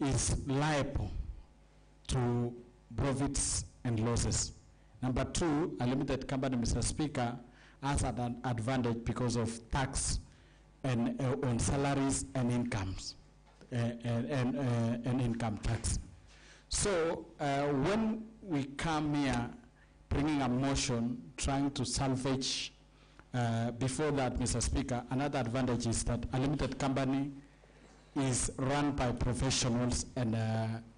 is liable to profits and losses. Number 2, a limited company, Mr. Speaker, has an advantage because of tax and on salaries and incomes and income tax. So when we come here bringing a motion trying to salvage, before that, Mr. Speaker, another advantage is that a limited company is run by professionals, and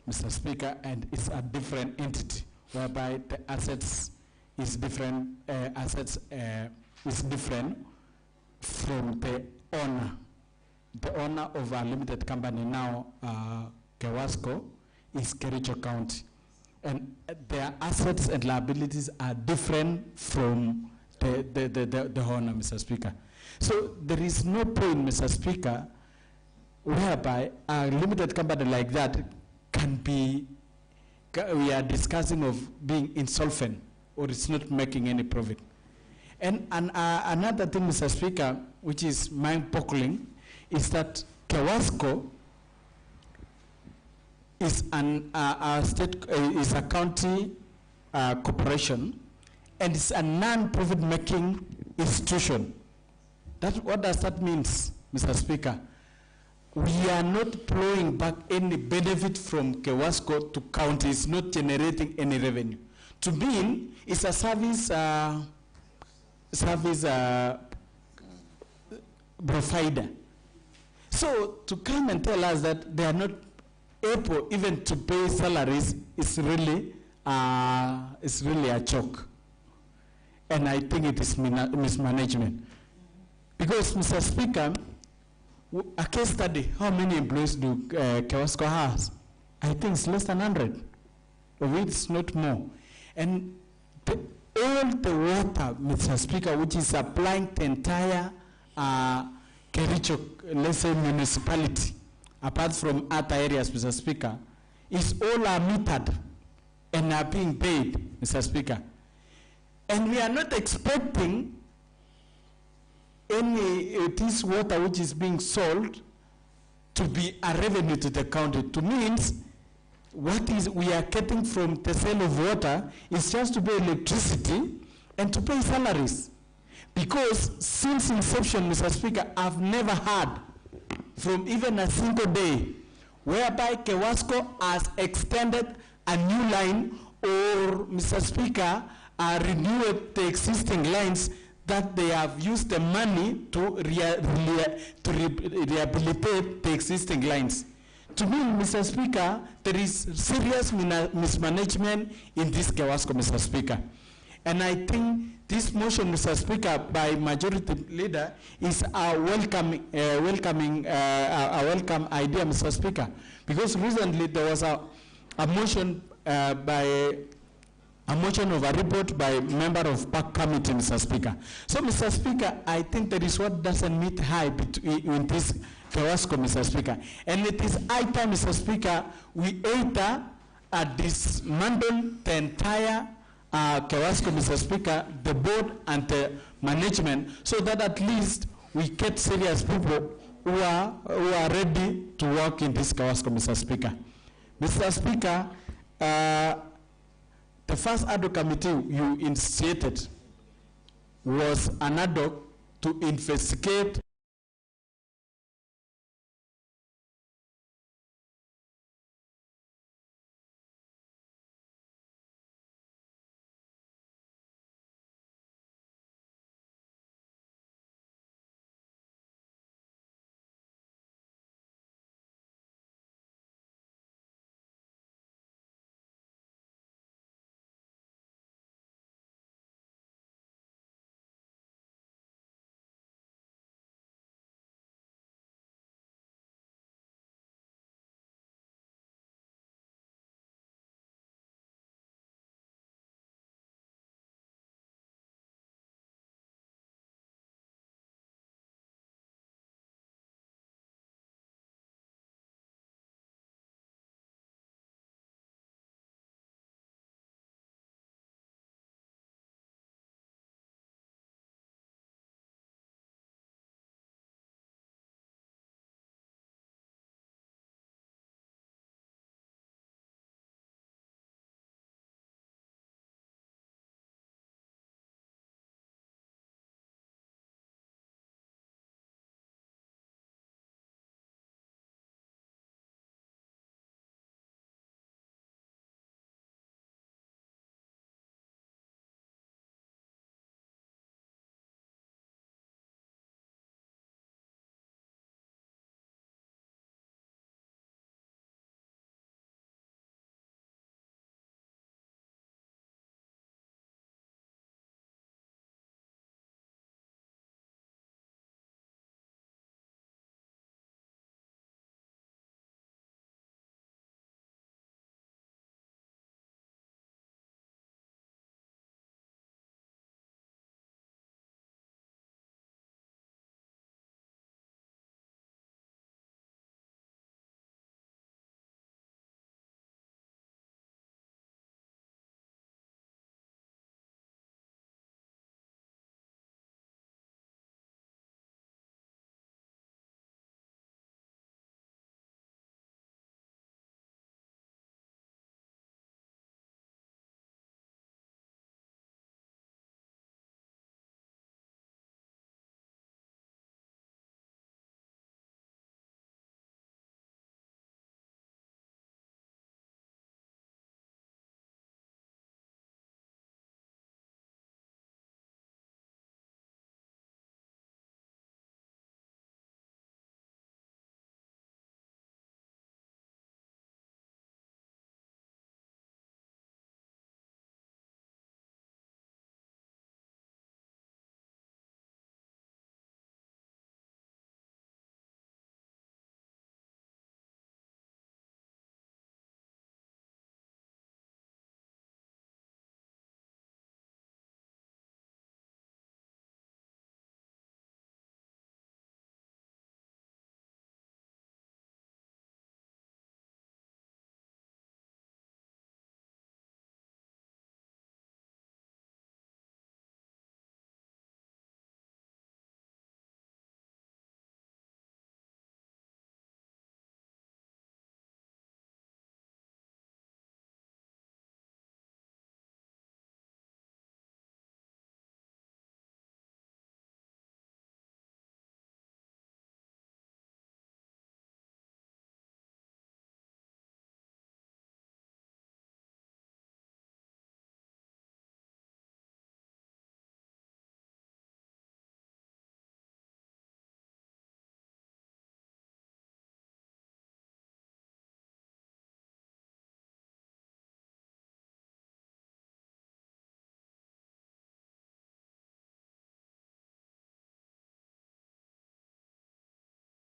Mr. Speaker, and it's a different entity whereby the assets is different. Is different from the owner. The owner of a limited company now, Kewasco, is Kericho County, and their assets and liabilities are different from the owner, Mr. Speaker. So there is no point, Mr. Speaker, whereby a limited company like that can be, we are discussing of being insolvent or it's not making any profit. And another thing, Mr. Speaker, which is mind-boggling, is that Kewasco is is a county corporation, and it's a non-profit making institution. What does that mean, Mr. Speaker? We are not plowing back any benefit from Kewasco to county. It's not generating any revenue. To me, it's a service provider. So to come and tell us that they are not able even to pay salaries is really a joke. And I think it is mismanagement. Because, Mr. Speaker, a case study, how many employees do Kewasco has? I think it's less than 100. Of it, it's not more. And all the water, Mr. Speaker, which is supplying the entire Kericho, let's say, municipality, apart from other areas, Mr. Speaker, is all are metered and are being paid, Mr. Speaker. And we are not expecting any this water which is being sold to be a revenue to the county. To means what is we are getting from the sale of water is just to pay electricity and to pay salaries. Because since inception, Mr. Speaker, I've never heard from even a single day whereby Kewasco has extended a new line or, Mr. Speaker, renewed the existing lines that they have used the money to rehabilitate the existing lines. To me, Mr. Speaker, there is serious mismanagement in this Kewasco, Mr. Speaker. And I think this motion, Mr. Speaker, by majority leader is a welcome idea, Mr. Speaker. Because recently there was a motion of a report by member of PAC committee, Mr. Speaker. So, Mr. Speaker, I think there is what doesn't meet high in this Kewasco, Mr. Speaker. And it is high time, Mr. Speaker, we either dismantle the entire Kewasco, Mr. Speaker, the board and the management, so that at least we get serious people who are ready to work in this Kewasco, Mr. Speaker. Mr. Speaker, the first ad hoc committee you initiated was an ad hoc to investigate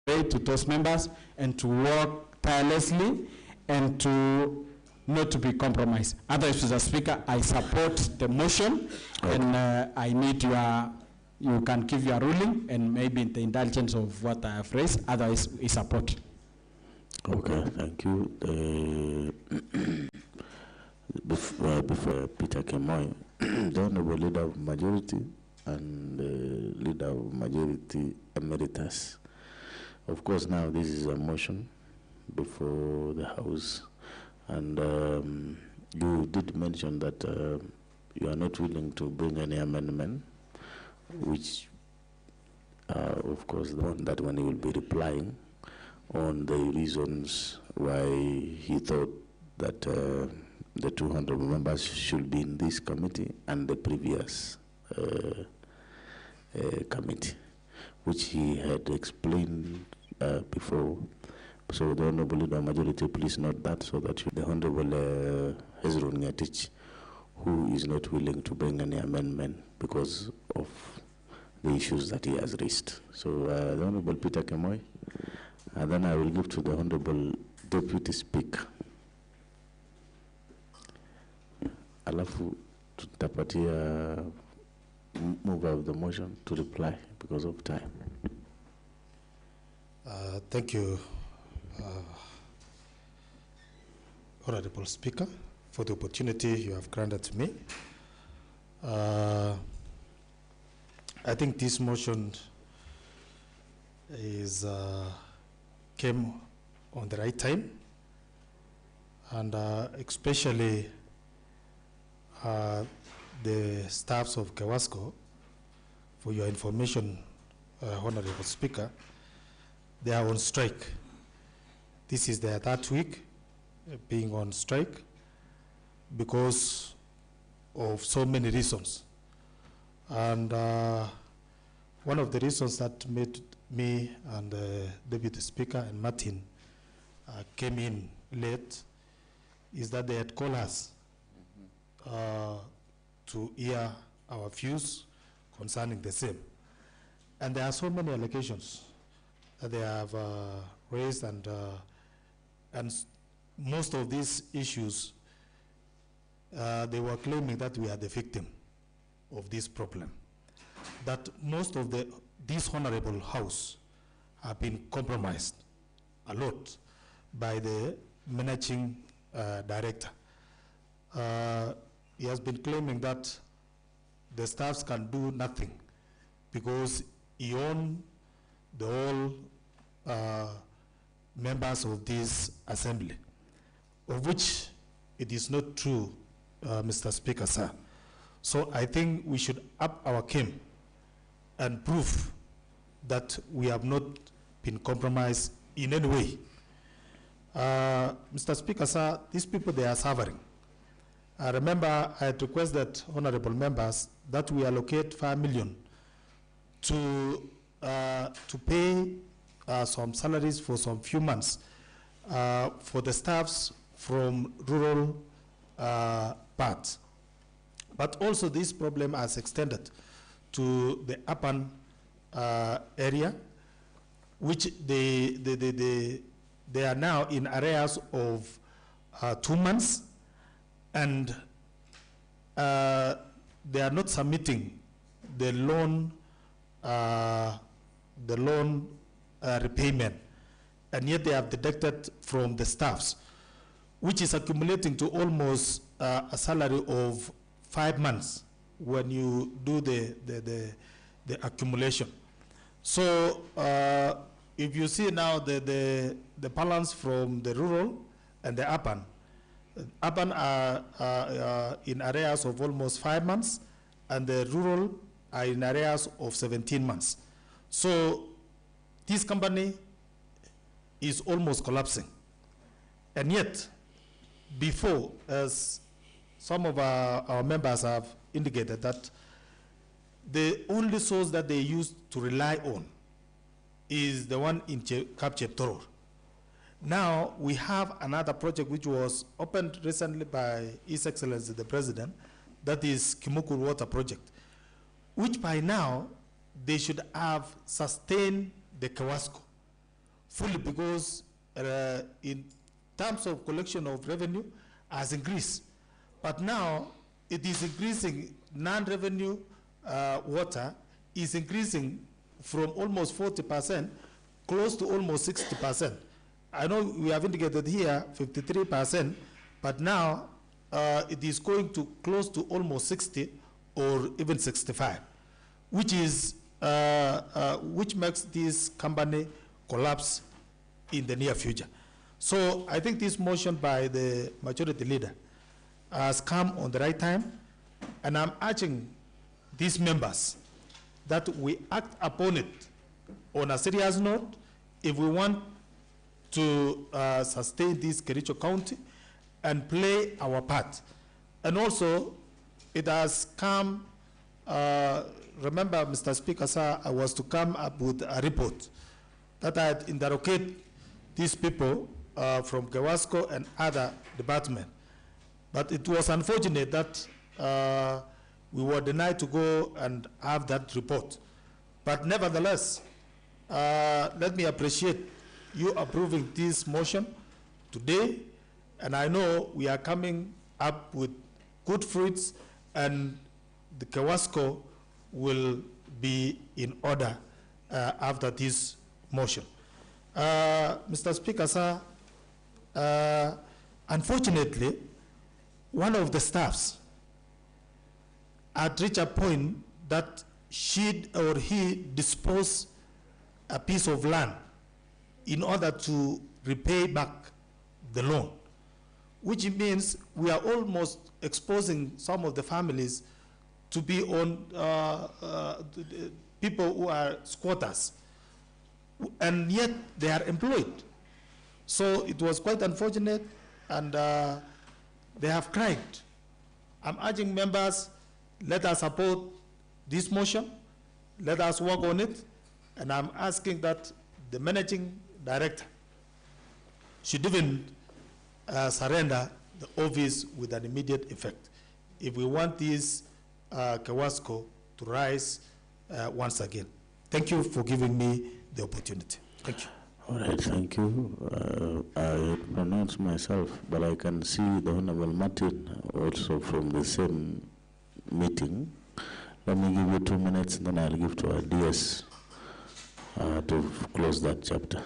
to those members and to work tirelessly and to not to be compromised. Otherwise, Mr. Speaker, I support the motion, and I need you can give your ruling and maybe the indulgence of what I have raised. Otherwise, we support. Okay, thank you. Before Peter Kemoy, the Honorable Leader of Majority and the Leader of Majority Emeritus. Of course, now this is a motion before the House, and you did mention that you are not willing to bring any amendment, which, of course, that one he will be replying on the reasons why he thought that the 200 members should be in this committee and the previous committee, which he had explained before. So the Honorable Leader Majority, please note that, so that the Honorable Hezron Ngetich, who is not willing to bring any amendment because of the issues that he has raised. So the Honorable Peter Kemoy, and then I will give to the Honorable Deputy Speaker. Alafu tutapatia mover of the motion to reply because of time. Thank you, Honorable Speaker, for the opportunity you have granted to me. I think this motion is came on the right time, and especially the staffs of Kewasco. For your information, Honorable Speaker, they are on strike. This is their third week being on strike because of so many reasons. And one of the reasons that made me and the Deputy Speaker and Martin came in late is that they had called us to hear our views concerning the same. And there are so many allegations that they have raised, and most of these issues, they were claiming that we are the victim of this problem. That most of this honorable house have been compromised a lot by the managing director. He has been claiming that the staffs can do nothing because he owns the whole members of this assembly, of which it is not true, Mr. Speaker, sir. So I think we should up our game and prove that we have not been compromised in any way. Mr. Speaker, sir, these people, they are suffering. I remember I had requested honorable members that we allocate 5 million to pay some salaries for some few months for the staffs from rural parts. But also this problem has extended to the urban area, which they are now in arrears of 2 months, and they are not submitting the loan repayment, and yet they have deducted from the staffs, which is accumulating to almost a salary of 5 months when you do the accumulation. So if you see now the balance from the rural and the urban are in arrears of almost 5 months, and the rural are in arrears of 17 months. So this company is almost collapsing. And yet, before, as some of our members have indicated, that the only source that they used to rely on is the one in Cap Cheptoror. Now we have another project which was opened recently by His Excellency the President, that is Kimukur Water Project, which by now they should have sustained the Kewasco. fully because in terms of collection of revenue has increased. But now it is increasing, non-revenue water is increasing from almost 40%, close to almost 60%. I know we have indicated here 53%, but now it is going to close to almost 60 or even 65, which is which makes this company collapse in the near future. So I think this motion by the majority leader has come on the right time, and I'm urging these members that we act upon it on a serious note if we want to sustain this Kericho County and play our part. And also, it has come, remember, Mr. Speaker, sir, I was to come up with a report that I'd interrogate these people from Kewasco and other departments. But it was unfortunate that we were denied to go and have that report. But nevertheless, let me appreciate you approving this motion today, and I know we are coming up with good fruits, and the Kewasco will be in order after this motion. Mr. Speaker, sir, unfortunately, one of the staffs had reached a point that she or he disposed a piece of land in order to repay back the loan, which means we are almost exposing some of the families to be on people who are squatters, and yet they are employed. So it was quite unfortunate, and they have cried. I'm urging members, let us support this motion, let us work on it, and I'm asking that the managing director should even surrender the office with an immediate effect if we want this Kewasco to rise once again. Thank you for giving me the opportunity. Thank you. All right, thank you. I pronounce myself, but I can see the Honorable Martin also from the same meeting. Let me give you 2 minutes, and then I'll give to our DS to close that chapter.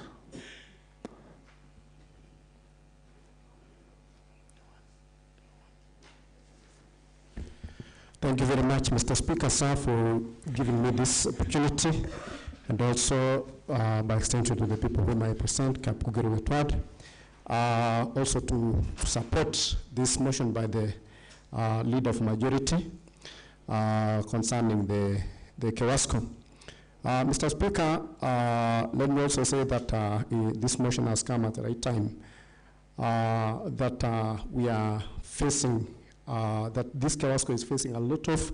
Thank you very much, Mr. Speaker, sir, for giving me this opportunity, and also by extension to the people whom I represent, Kapkugeri Wetward, also to support this motion by the leader of majority concerning the Kewasco. Mr. Speaker, let me also say that this motion has come at the right time, that we are facing, that this Kewasco is facing a lot of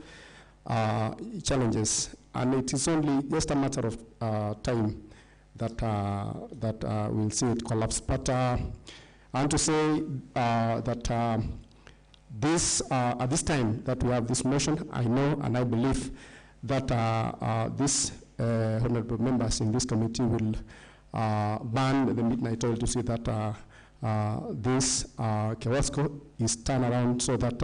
challenges, and it is only just a matter of time that we'll see it collapse. But I want to say that this, at this time that we have this motion, I know and I believe that these honorable members in this committee will burn the midnight oil to see that this Kewasco is turned around, so that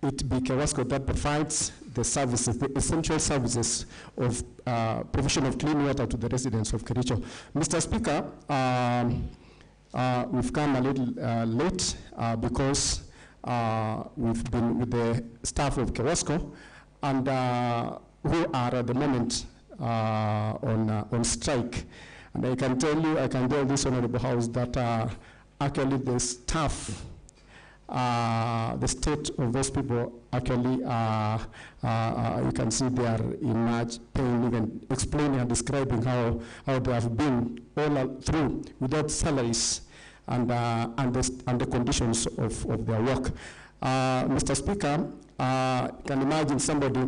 it be Kewasco that provides the services, the essential services of provision of clean water to the residents of Kericho. Mr. Speaker, we've come a little late because we've been with the staff of Kewasco, and who are at the moment on strike. And I can tell you, I can tell this honorable house that actually the staff, the state of those people, actually, you can see they are in much pain, even explaining and describing how they have been all through without salaries and the conditions of their work. Mr. Speaker, you can imagine somebody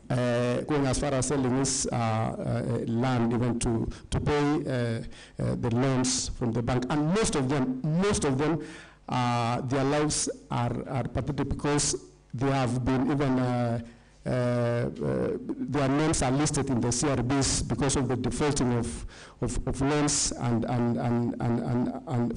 going as far as selling his land even to pay the loans from the bank, and most of them their lives are pathetic because they have been even their names are listed in the CRBs because of the defaulting of loans and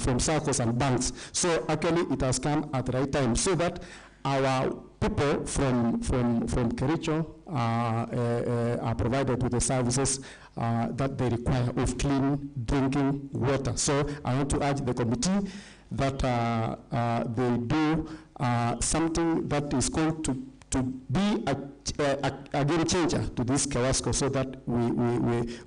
from SACCOs and banks. So actually it has come at the right time so that our people from Kericho are provided with the services that they require of clean drinking water. So I want to urge the committee that they do something that is going to be a game changer to this Kewasco so that we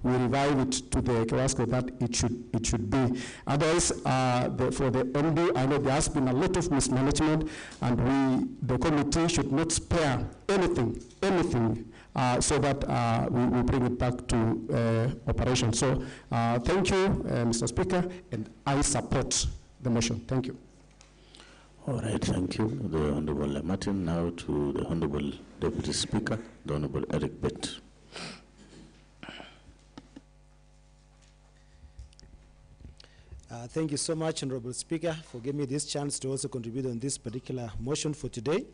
revive it to the Kewasco that it should be. Otherwise, for the MD, I know there has been a lot of mismanagement, and the committee should not spare anything, so that we bring it back to operation. So thank you, Mr. Speaker, and I support the motion. Thank you. All right, thank you, the Honorable Martin. Now to the Honorable Deputy Speaker, the Honorable Eric Bett. Thank you so much, Honorable Speaker, for giving me this chance to also contribute on this particular motion for today.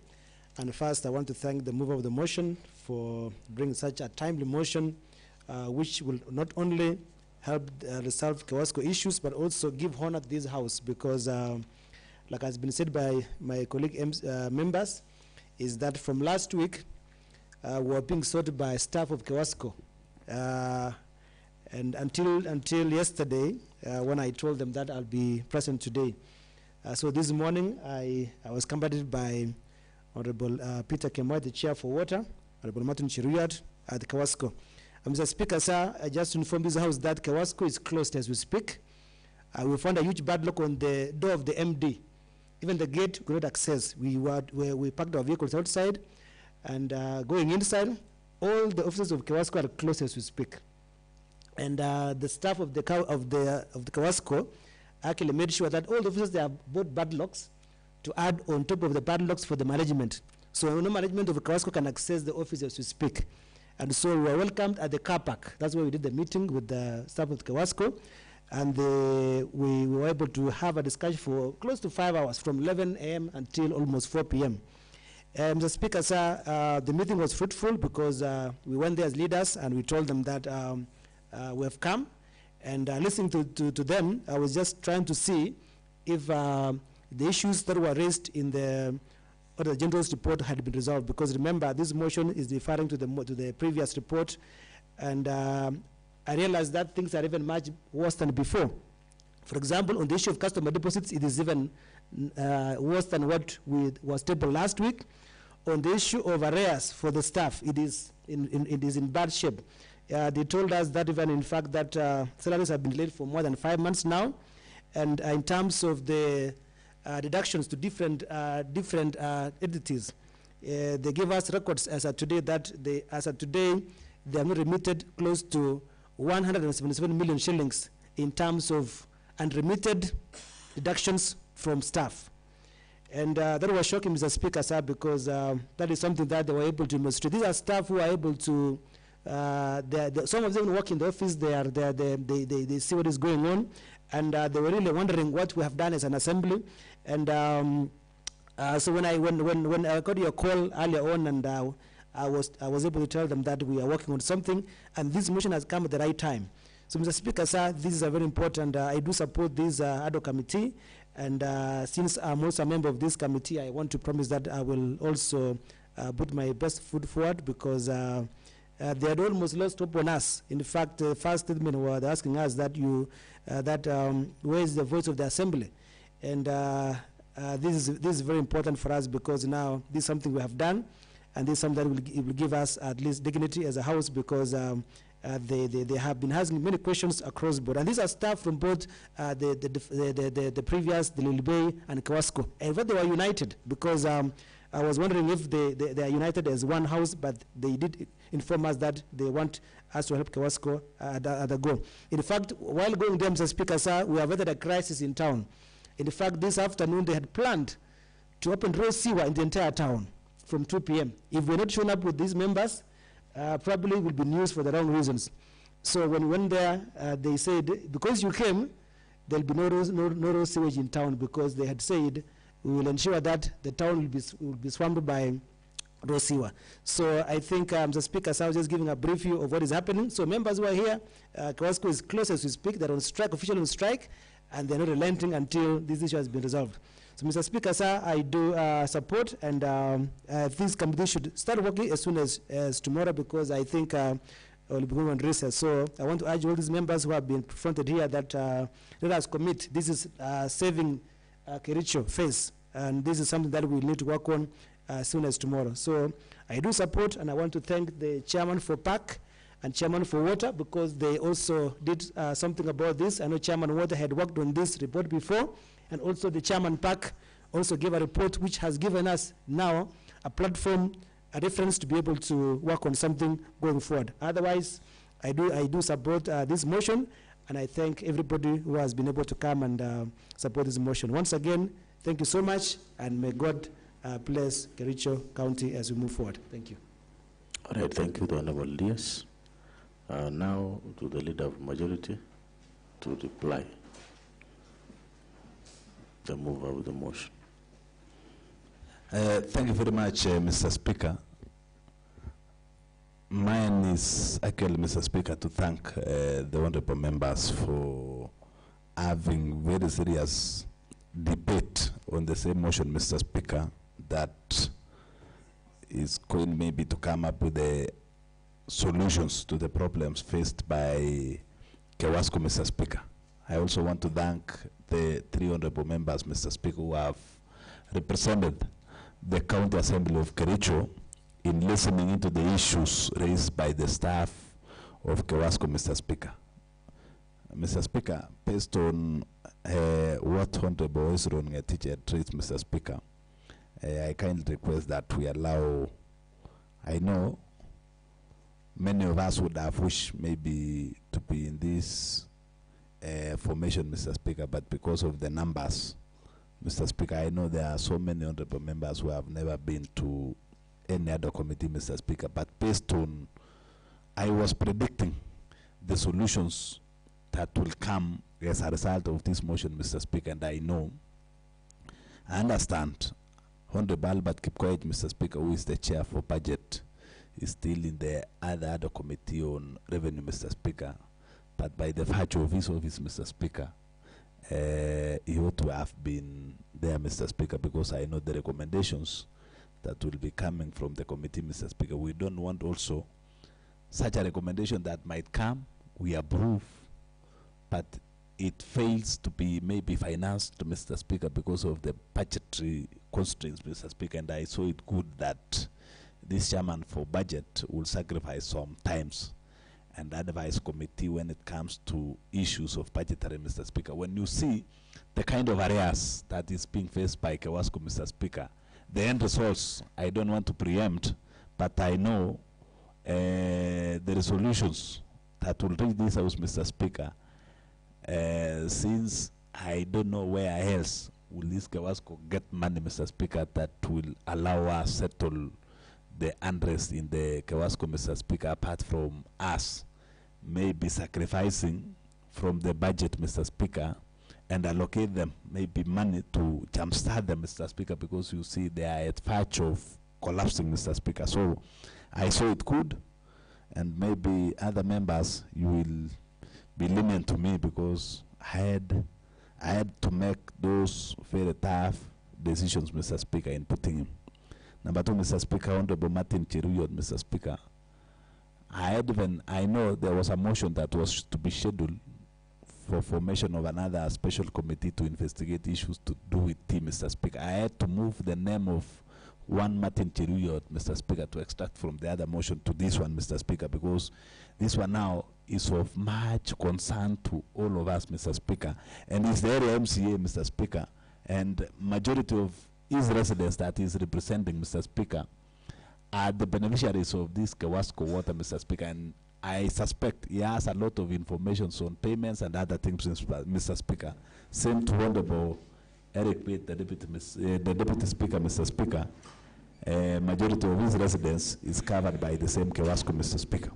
And first, I want to thank the mover of the motion for bringing such a timely motion, which will not only help resolve Kewasco issues, but also give honor to this House, because like has been said by my colleague members, is that from last week, we were being sought by staff of Kewasco. And until yesterday, when I told them that I'll be present today. So this morning, I was accompanied by Honorable Peter Kemoi, the Chair for Water, Honorable Martin Chiruyat at Kewasco. Mr. Speaker, sir, I just informed this House that Kewasco is closed as we speak. We found a huge bad lock on the door of the MD. Even the gate we could not access. We parked our vehicles outside, and going inside, all the offices of Kewasco are closed as we speak. And the staff of the Kewasco actually made sure that all the offices, they have bought bad locks to add on top of the bad locks for the management. So no management of Kewasco can access the office as we speak. And so we were welcomed at the car park. That's where we did the meeting with the staff of Kewasco. And we were able to have a discussion for close to 5 hours, from 11 a.m. until almost 4 p.m. Mr. Speaker, sir, the meeting was fruitful because we went there as leaders and we told them that we have come. And listening to them, I was just trying to see if the issues that were raised in the General's report had been resolved. Because remember, this motion is referring to the previous report. And I realized that things are even much worse than before. For example, on the issue of customer deposits, it is even worse than what was tabled last week. On the issue of arrears for the staff, it is in bad shape. They told us that even in fact that salaries have been delayed for more than 5 months now. And in terms of the deductions to different entities, they give us records as of today that they have not remitted close to 177 million shillings in terms of unremitted deductions from staff. And that was shocking, Mr. Speaker, sir, because that is something that they were able to demonstrate. These are staff who are able to, some of them work in the office, they see what is going on, and they were really wondering what we have done as an assembly. And so when I got your call earlier on, and I was able to tell them that we are working on something, and this motion has come at the right time. So, Mr. Speaker, sir, this is a very important. I do support this ad hoc committee, and since I'm also a member of this committee, I want to promise that I will also put my best foot forward, because they had almost lost hope on us. In fact, the first statement was asking us that where is the voice of the assembly, and this is very important for us, because now this is something we have done. And this is something that will give us at least dignity as a House, because they have been asking many questions across the board. And these are staff from both the previous, the Lil Bay and Kewasco. And they were united, because I was wondering if they are united as one House, but they did inform us that they want us to help Kewasco at the goal. In fact, while going there, Mr. Speaker, sir, we have had a crisis in town. In fact, this afternoon they had planned to open raw sewer in the entire town from 2 p.m. If we're not shown up with these members, probably will be news for the wrong reasons. So when we went there, they said, because you came, there'll be no raw sewage in town, because they had said, we will ensure that the town will be swamped by Rosiwa. So I think Mr. Speaker, so I was just giving a brief view of what is happening. So members who are here, Kawasco is close as we speak. They're on strike, officially on strike, and they're not relenting until this issue has been resolved. So Mr. Speaker, sir, I do support, and this committee should start working as soon as tomorrow, because I think we'll be going on recess. So I want to urge all these members who have been confronted here that let us commit. This is saving Kericho face, and this is something that we need to work on as soon as tomorrow. So I do support, and I want to thank the chairman for PAC and chairman for Water, because they also did something about this. I know Chairman Water had worked on this report before, and also the chairman PAC also gave a report which has given us now a platform, a reference to be able to work on something going forward. Otherwise, I do support this motion, and I thank everybody who has been able to come and support this motion. Once again, thank you so much, and may God bless Kericho County as we move forward. Thank you. All right, thank you, the Honorable Diaz. Now to the Leader of Majority to reply. The mover of the motion. Thank you very much, Mr. Speaker. Mine is actually, Mr. Speaker, to thank the honorable members for having very serious debate on the same motion, Mr. Speaker, that is going maybe to come up with the solutions to the problems faced by Kewasco, Mr. Speaker. I also want to thank the three honorable members, Mr. Speaker, who have represented the County Assembly of Kericho in listening into the issues raised by the staff of Kewasco, Mr. Speaker. Mr. Speaker, based on what Honorable Ezron Ngetich raised, Mr. Speaker, I kindly request that we allow, I know many of us would have wished maybe to be in this formation, Mr. Speaker, but because of the numbers, Mr. Speaker, I know there are so many honorable members who have never been to any other committee, Mr. Speaker, but based on, I was predicting the solutions that will come as a result of this motion, Mr. Speaker, and I understand Honorable Albert Kipkoech, Mr. Speaker, who is the chair for budget, is still in the other committee on revenue, Mr. Speaker, but by the virtue of his office, Mr. Speaker, he ought to have been there, Mr. Speaker, because I know the recommendations that will be coming from the committee, Mr. Speaker. We don't want also such a recommendation that might come, we approve, but it fails to be maybe financed, Mr. Speaker, because of the budgetary constraints, Mr. Speaker, and I saw it good that this chairman for budget will sacrifice some times and advise committee when it comes to issues of budgetary, Mr. Speaker. When you see the kind of areas that is being faced by Kewasco, Mr. Speaker, the end results, I don't want to preempt, but I know the resolutions that will reach this house, Mr. Speaker, since I don't know where else will this Kewasco get money, Mr. Speaker, that will allow us settle the unrest in the Kewasco, Mr. Speaker, apart from us maybe sacrificing from the budget, Mr. Speaker, and allocate them maybe money to jumpstart them, Mr. Speaker, because you see they are at verge of collapsing, Mr. Speaker. So I saw it good, and maybe other members, you will be lenient to me because I had to make those very tough decisions, Mr. Speaker, in putting him. Number two, Mr. Speaker, Honorable Martin Cheruyot, Mr. Speaker. I know there was a motion that was to be scheduled for formation of another special committee to investigate issues to do with tea, Mr. Speaker. I had to move the name of one Martin Cheruyot, Mr. Speaker, to extract from the other motion to this one, Mr. Speaker, because this one now is of much concern to all of us, Mr. Speaker, and it's the area MCA, Mr. Speaker, and majority of his residents that is representing, Mr. Speaker, are the beneficiaries of this Kewasco water, Mr. Speaker, and I suspect he has a lot of information on payments and other things, Mr. Speaker. Same to Honorable Eric Pitt, the Deputy Speaker, Mr. Speaker. Majority of his residents is covered by the same Kewasco, Mr. Speaker.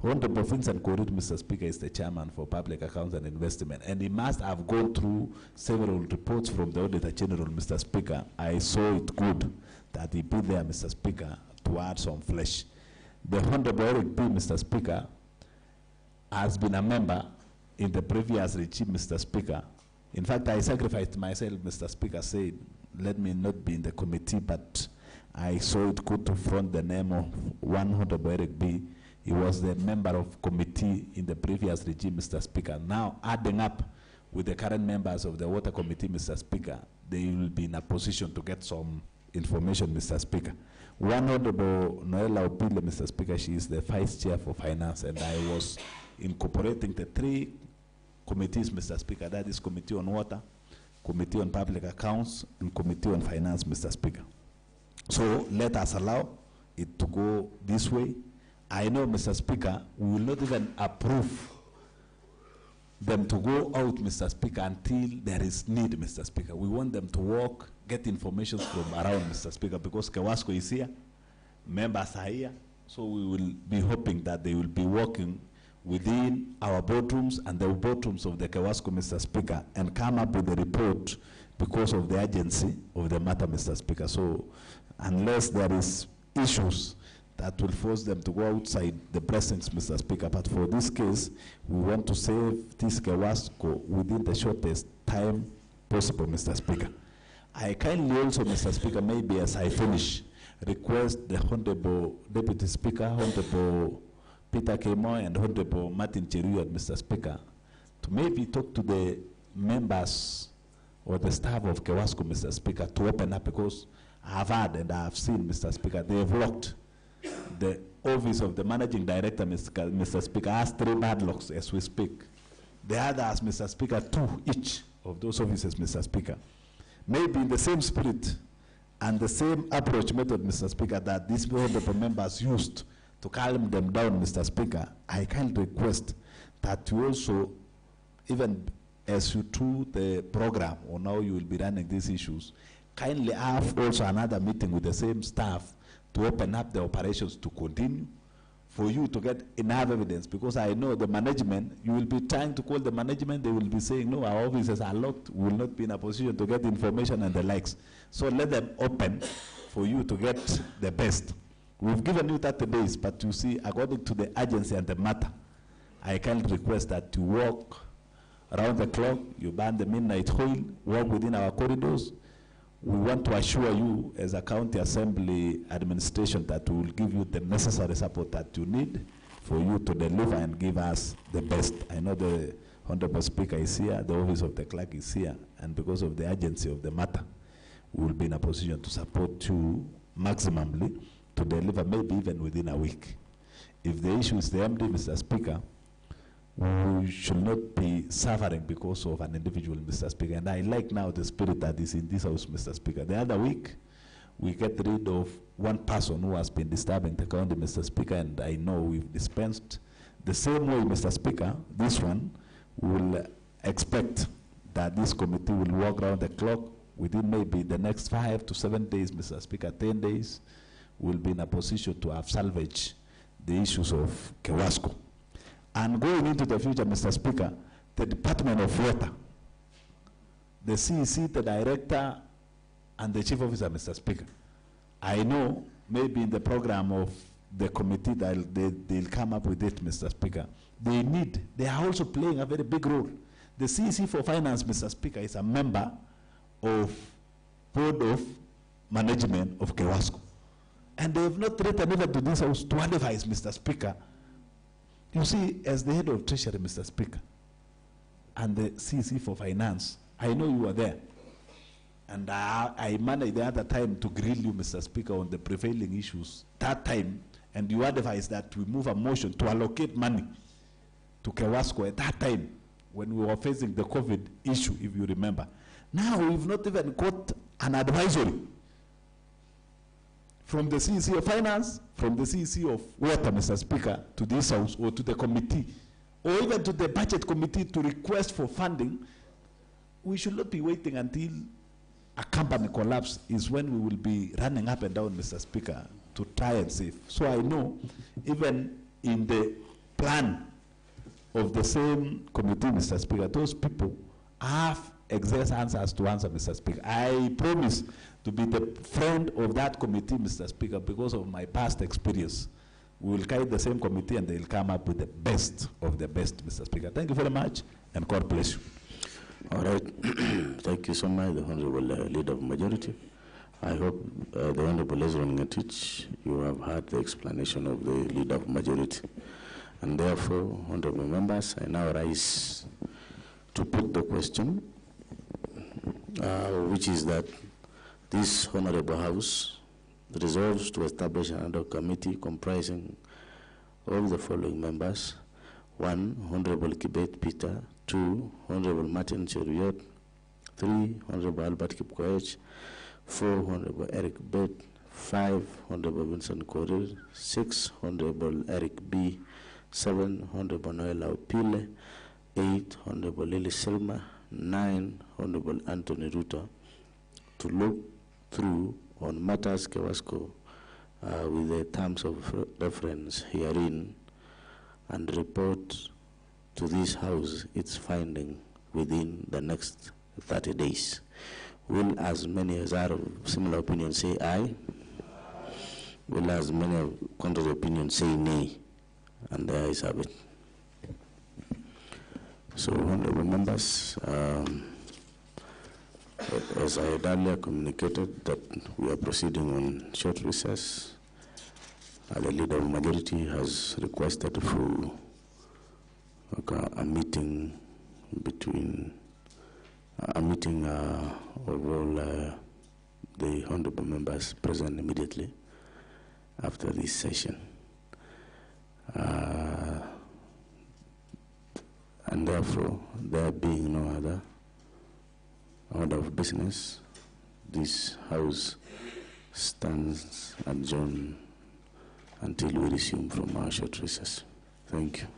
Honorable Vincent Korir, Mr. Speaker, is the chairman for Public Accounts and Investment, and he must have gone through several reports from the Auditor General, Mr. Speaker. I saw it good that he be there, Mr. Speaker, to add some flesh. The Honorable Eric B., Mr. Speaker, has been a member in the previous regime, Mr. Speaker. In fact, I sacrificed myself, Mr. Speaker said, let me not be in the committee, but I saw it good to front the name of one Honorable Eric B. He was the member of committee in the previous regime, Mr. Speaker. Now, adding up with the current members of the Water Committee, Mr. Speaker, they will be in a position to get some information, Mr. Speaker. One Honorable Noella Opile, Mr. Speaker, she is the Vice Chair for Finance, and I was incorporating the three committees, Mr. Speaker, that is Committee on Water, Committee on Public Accounts, and Committee on Finance, Mr. Speaker. So let us allow it to go this way. I know, Mr. Speaker, we will not even approve them to go out, Mr. Speaker, until there is need, Mr. Speaker. We want them to work, get information from around, Mr. Speaker, because KEWASCO is here, members are here, so we will be hoping that they will be working within our boardrooms and the boardrooms of the KEWASCO, Mr. Speaker, and come up with a report because of the urgency of the matter, Mr. Speaker. So unless there is issues that will force them to go outside the precincts, Mr. Speaker. But for this case, we want to save this KEWASCO within the shortest time possible, Mr. Speaker. I kindly also, Mr. Speaker, maybe as I finish, request the Honorable Deputy Speaker, Honorable Peter Kemoy and Honorable Martin Cheruiyot, Mr. Speaker, to maybe talk to the members or the staff of KEWASCO, Mr. Speaker, to open up, because I have heard and I have seen, Mr. Speaker, they have locked the office of the managing director, Mr. Speaker, has 3 padlocks as we speak. The others, Mr. Speaker, 2 each of those offices, Mr. Speaker. Maybe in the same spirit and the same approach method, Mr. Speaker, that these honorable members used to calm them down, Mr. Speaker, I kindly request that you also, even as you do the program, or now you will be running these issues, kindly have also another meeting with the same staff to open up the operations to continue, for you to get enough evidence, because I know the management, you will be trying to call the management, they will be saying, no, our offices are locked, we will not be in a position to get information and the likes. So let them open for you to get the best. We've given you 30 days, but you see, according to the urgency and the matter, I can request that you work around the clock, you burn the midnight oil, work within our corridors. We want to assure you as a county assembly administration that we will give you the necessary support that you need for you to deliver and give us the best. I know the Honorable Speaker is here, the office of the clerk is here, and because of the urgency of the matter, we will be in a position to support you maximally to deliver maybe even within a week. If the issue is the MD, Mr. Speaker, we should not be suffering because of an individual, Mr. Speaker. And I like now the spirit that is in this house, Mr. Speaker. The other week, we get rid of one person who has been disturbing the county, Mr. Speaker, and I know we've dispensed the same way, Mr. Speaker. This one, we will expect that this committee will work around the clock within maybe the next 5 to 7 days, Mr. Speaker, 10 days, we'll be in a position to have salvaged the issues of KEWASCO. And going into the future, Mr. Speaker, the Department of Water, the CEC, the director, and the chief officer, Mr. Speaker, I know maybe in the program of the committee that they'll come up with it, Mr. Speaker. They are also playing a very big role. The CEC for Finance, Mr. Speaker, is a member of Board of Management of KEWASCO. And they have not written even to this house to advise, Mr. Speaker. You see, as the head of Treasury, Mr. Speaker, and the CEC for Finance, I know you were there. And I managed the other time to grill you, Mr. Speaker, on the prevailing issues. That time, and you advised that we move a motion to allocate money to KEWASCO at that time when we were facing the COVID issue, if you remember. Now we've not even got an advisory from the CEC of Finance, from the CEC of Water, Mr. Speaker, to this house or to the committee, or even to the budget committee to request for funding. We should not be waiting until a company collapse is when we will be running up and down, Mr. Speaker, to try and save. So I know even in the plan of the same committee, Mr. Speaker, those people have exact answers to answer, Mr. Speaker. I promise to be the friend of that committee, Mr. Speaker, because of my past experience. We will carry the same committee and they will come up with the best of the best, Mr. Speaker. Thank you very much, and God bless you. All right. Thank you so much, the Honorable Leader of Majority. I hope the Honorable Ezra Ngetich, you have heard the explanation of the Leader of Majority. And therefore, Honorable Members, I now rise to put the question, which is that this Honorable House resolves to establish another committee comprising all the following members: 1, Honorable Kibet Peter; 2, Honorable Martin Cheruiyot; 3, Honorable Albert Kipkoech; 4, Honorable Eric Bet; 5, Honorable Vincent Korir; 6, Honorable Eric B; 7, Honorable Noel Aupile; 8, Honorable Lily Silma; 9, Honorable Anthony Ruto, to look through on matters Kewasco with the terms of reference herein and report to this House its finding within the next 30 days. Will as many as are of similar opinion say aye? Will as many of contrary opinion say nay? And the ayes have it. So, honorable members, as I had earlier communicated that we are proceeding on short recess, the Leader of Majority has requested for a meeting between of all the honorable members present immediately after this session. And therefore, there being no other order of business, this House stands adjourned until we resume from our short recess. Thank you.